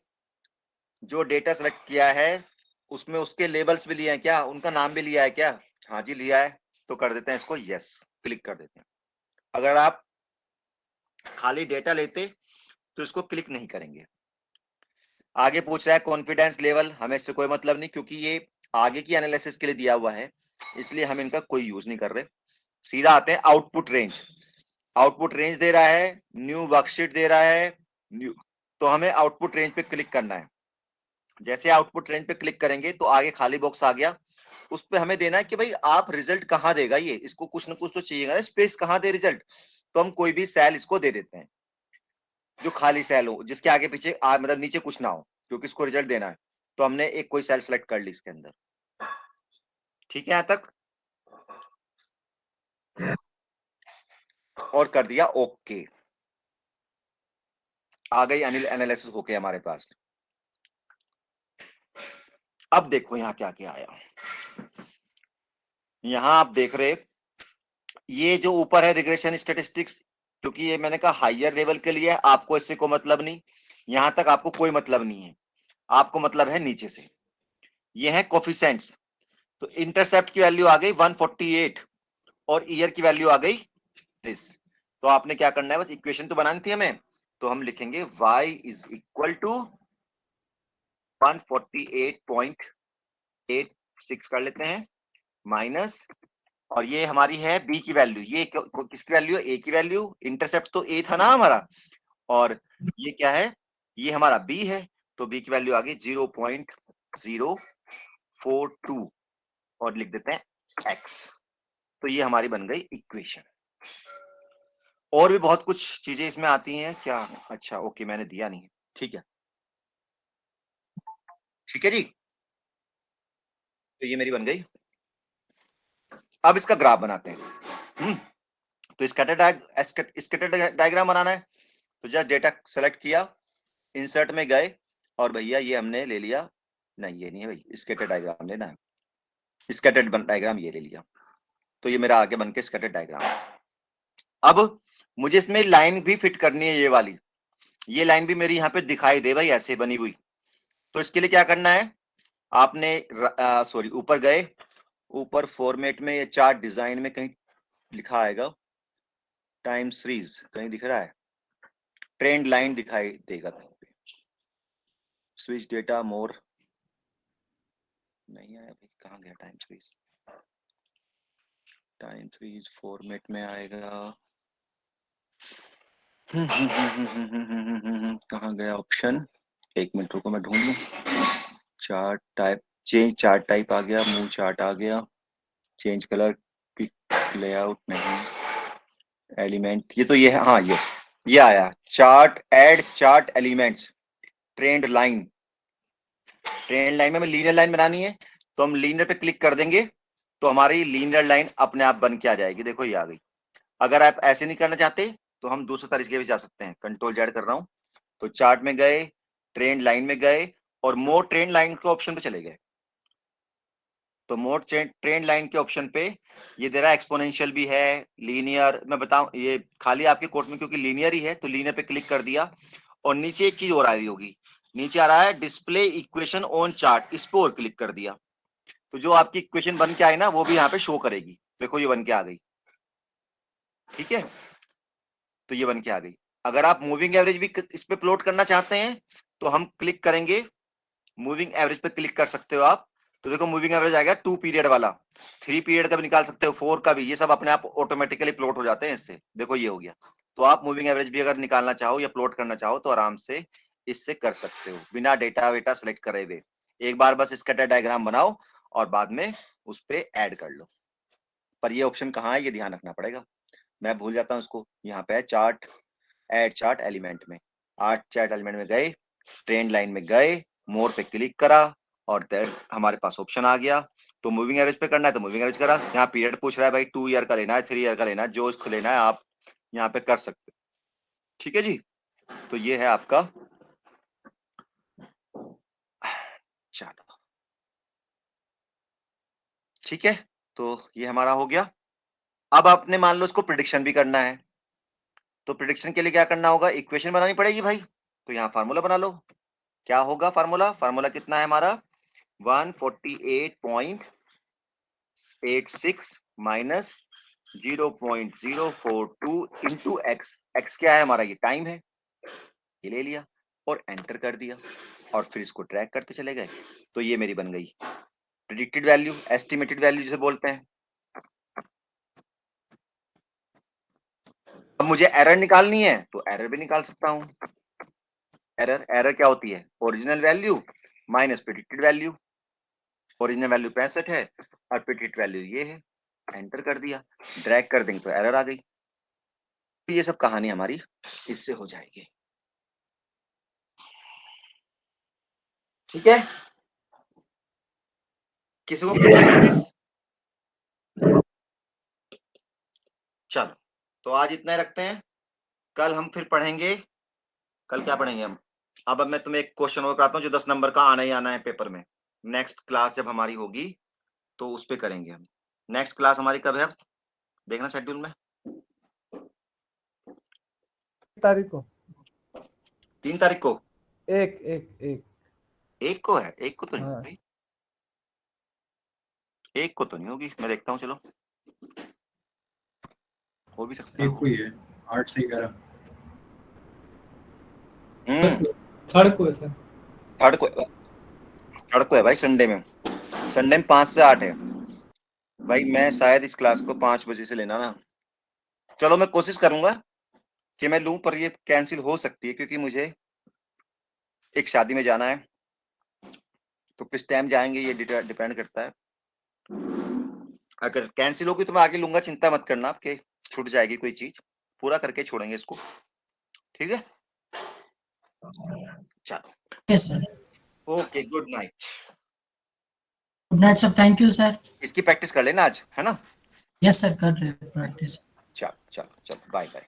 जो डेटा सेलेक्ट किया है उसमें उसके लेबल्स भी लिए हैं क्या, उनका नाम भी लिया है क्या? हाँ जी लिया है, तो कर देते हैं इसको यस, क्लिक कर देते हैं। अगर आप खाली डेटा लेते तो इसको क्लिक नहीं करेंगे। आगे पूछ रहा है कॉन्फिडेंस लेवल, हमें इससे कोई मतलब नहीं क्योंकि ये आगे की एनालिसिस के लिए दिया हुआ है, इसलिए हम इनका कोई यूज नहीं कर रहे। सीधा आते हैं आउटपुट रेंज। आउटपुट रेंज दे रहा है, न्यू वर्कशीट दे रहा है, न्यू, तो हमें आउटपुट रेंज पे क्लिक करना है। जैसे आउटपुट रेंज पे क्लिक करेंगे तो आगे खाली बॉक्स आ गया, उस पे हमें देना है कि भाई आप रिजल्ट कहाँ देगा, ये इसको कुछ ना कुछ तो चाहिएगा, स्पेस कहाँ दे रिजल्ट, तो हम कोई भी सेल इसको दे देते हैं जो खाली सेल हो, जिसके आगे पीछे मतलब नीचे कुछ ना हो, क्योंकि इसको रिजल्ट देना है। तो हमने एक कोई सेल सेलेक्ट कर ली इसके अंदर। ठीक है यहां तक, और कर दिया ओके। आ गई एनालिसिस होके हमारे पास। अब देखो यहां क्या क्या आया। यहां आप देख रहे, ये जो ऊपर है रिग्रेशन स्टैटिस्टिक्स, क्योंकि ये मैंने कहा हायर लेवल के लिए, आपको इससे कोई मतलब नहीं, यहां तक आपको कोई मतलब नहीं है, आपको मतलब है नीचे से। ये है कोफिशिएंट्स, तो इंटरसेप्ट की वैल्यू आ गई 148 और ईयर की वैल्यू आ गई दिस। तो आपने क्या करना है, बस इक्वेशन तो बनानी थी हमें, तो हम लिखेंगे y इज इक्वल टू 148.86 कर लेते हैं माइनस, और ये हमारी है b की वैल्यू, ये किसकी वैल्यू है, a की वैल्यू, इंटरसेप्ट तो a था ना हमारा, और ये क्या है, ये हमारा b है, तो b की वैल्यू आ गई 0.042। और लिख देते हैं x। तो ये हमारी बन गई इक्वेशन। और भी बहुत कुछ चीजें इसमें आती हैं क्या? अच्छा ओके, मैंने दिया नहीं है, ठीक है, ठीक है जी। तो ये मेरी बन गई। अब इसका ग्राफ बनाते हैं। तो स्कैटर डायग्राम बनाना है, तो जस्ट डेटा सेलेक्ट किया, इंसर्ट में गए और भैया ये हमने ले लिया, नहीं ये नहीं है भाई, स्कैटर डायग्राम लेना है, स्कैटर डायग्राम ये ले लिया। तो ये मेरा आगे बन के स्कैटर डायग्राम। अब मुझे इसमें लाइन भी फिट करनी है, ये वाली, ये लाइन भी मेरी यहाँ पे दिखाई दे भाई ऐसे बनी हुई। तो इसके लिए क्या करना है, आपने सॉरी ऊपर गए, ऊपर फॉर्मेट में, ये चार्ट डिजाइन में कहीं लिखा आएगा टाइम सीरीज, कहीं दिख रहा है, ट्रेंड लाइन दिखाई देगा कहीं पे, स्विच डेटा मोर, नहीं आया भाई, कहाँ गया time series? Time series format में आएगा, कहाँ गया ऑप्शन, एक मिनट रुको मैं ढूंढ लूं। Chart type, change chart type आ गया, मूव चार्ट आ गया, चेंज कलर, क्विक लेआउट नहीं, एलिमेंट, ये तो ये है, हाँ ये आया, chart, add chart elements, trend line. Trend line में हमें लीनियर लाइन बनानी है, तो हम लीनियर पे क्लिक कर देंगे तो हमारी लीनियर लाइन अपने आप बन के आ जाएगी। देखो ये आ गई। अगर आप ऐसे नहीं करना चाहते तो हम दूसरे तरीके भी जा सकते हैं, कंट्रोल जेड कर रहा हूं, तो चार्ट में गए, ट्रेंड लाइन में गए और मोर ट्रेंड लाइन के ऑप्शन पे चले गए। तो मोर ट्रेंड लाइन के ऑप्शन पे ये दे रहा है, एक्सपोनेंशियल भी है, लीनियर, मैं बताऊं ये खाली आपके कोर्स में क्योंकि लीनियर ही है तो लीनियर पे क्लिक कर दिया। और नीचे एक चीज और आ रही होगी, नीचे आ रहा है डिस्प्ले इक्वेशन ऑन चार्ट, इस पर और क्लिक कर दिया तो जो आपकी इक्वेशन बन के आई ना वो भी यहाँ पे शो करेगी। देखो ये बन के आ गई, ठीक है, तो ये बन के आ गई। अगर आप मूविंग एवरेज भी इस पे प्लॉट करना चाहते हैं तो हम क्लिक करेंगे, मूविंग एवरेज पे क्लिक कर सकते हो आप। तो देखो मूविंग एवरेज आएगा 2 पीरियड वाला, 3 पीरियड का भी निकाल सकते हो, 4 का भी, ये सब अपने आप ऑटोमेटिकली प्लॉट हो जाते हैं इससे। देखो ये हो गया। तो आप मूविंग एवरेज भी अगर निकालना चाहो या प्लॉट करना चाहो तो आराम से इससे कर सकते हो बिना डेटा वेटा सेलेक्ट करे हुए। एक बार बस स्कैटर डायग्राम बनाओ और बाद में उस पर ऐड कर लो। पर ये ऑप्शन कहाँ है ये ध्यान रखना पड़ेगा, मैं भूल जाता हूँ उसको। यहाँ पे है चार्ट, ऐड चार्ट एलिमेंट में, आर्ट चार्ट एलिमेंट में गए, ट्रेंड लाइन में गए, मोर पे क्लिक करा और हमारे पास ऑप्शन आ गया। तो मूविंग एवरेज पे करना है तो मूविंग एवरेज करा। यहाँ पीरियड पूछ रहा है भाई 2 ईयर का लेना है, 3 ईयर का लेना है, जो इसको लेना है आप यहाँ पे कर सकते हो, ठीक है जी। तो ये है आपका, चलो ठीक है, तो ये हमारा हो गया। अब आपने मान लो इसको प्रिडिक्शन भी करना है, तो प्रिडिक्शन के लिए क्या करना होगा, इक्वेशन बनानी पड़ेगी भाई। तो यहाँ फार्मूला बना लो, क्या होगा फार्मूला, फार्मूला कितना है हमारा 148.86 माइनस 0.042 इंटू एक्स। एक्स क्या है हमारा, ये टाइम है, ये ले लिया और एंटर कर दिया और फिर इसको ट्रैक करते चले गए। तो ये मेरी बन गई प्रिडिक्टेड वैल्यू, एस्टिमेटेड वैल्यू जिसे बोलते हैं। अब मुझे एरर निकालनी है तो एरर भी निकाल सकता हूं। एरर क्या होती है, original value minus predicted value. Original value 65 है और प्रिडिक्टेड वैल्यू ये है, एंटर कर दिया, ड्रैग कर देंगे तो एरर आ गई। तो ये सब कहानी हमारी इससे हो जाएगी, ठीक है। किसी को चलो, तो आज इतना ही रखते हैं, कल हम फिर पढ़ेंगे। कल क्या पढ़ेंगे हम, अब मैं तुम्हें एक क्वेश्चन और कराता हूँ जो 10 नंबर का आना ही आना है पेपर में। नेक्स्ट क्लास जब हमारी होगी तो उस पर करेंगे हम। नेक्स्ट क्लास हमारी कब है, देखना शेड्यूल में, तारीख को 3 तारीख को, एक को है, एक को तो नहीं होगी, एक को तो नहीं होगी, मैं देखता हूँ, चलो हो भी सकता है। एक कोई है 8 से 11, थर्ड को है सर, थर्ड को है भाई, संडे में 5 से 8 है भाई। मैं शायद इस क्लास को 5 बजे से लेना ना, चलो मैं कोशिश करूंगा कि मैं लूं, पर ये कैंसिल हो सकती है क्योंकि मुझे एक शादी में जाना है, तो किस टाइम जाएंगे ये डिपेंड करता है। अगर कैंसिल होगी तो मैं आगे लूंगा, चिंता मत करना, आपके छूट जाएगी कोई चीज, पूरा करके छोड़ेंगे इसको, ठीक है? चलो, yes sir. Okay, good night. Good night sir, thank you sir. इसकी प्रैक्टिस कर लेना आज, है ना? यस सर, कर रहे प्रैक्टिस। चलो चलो चलो, बाय बाय।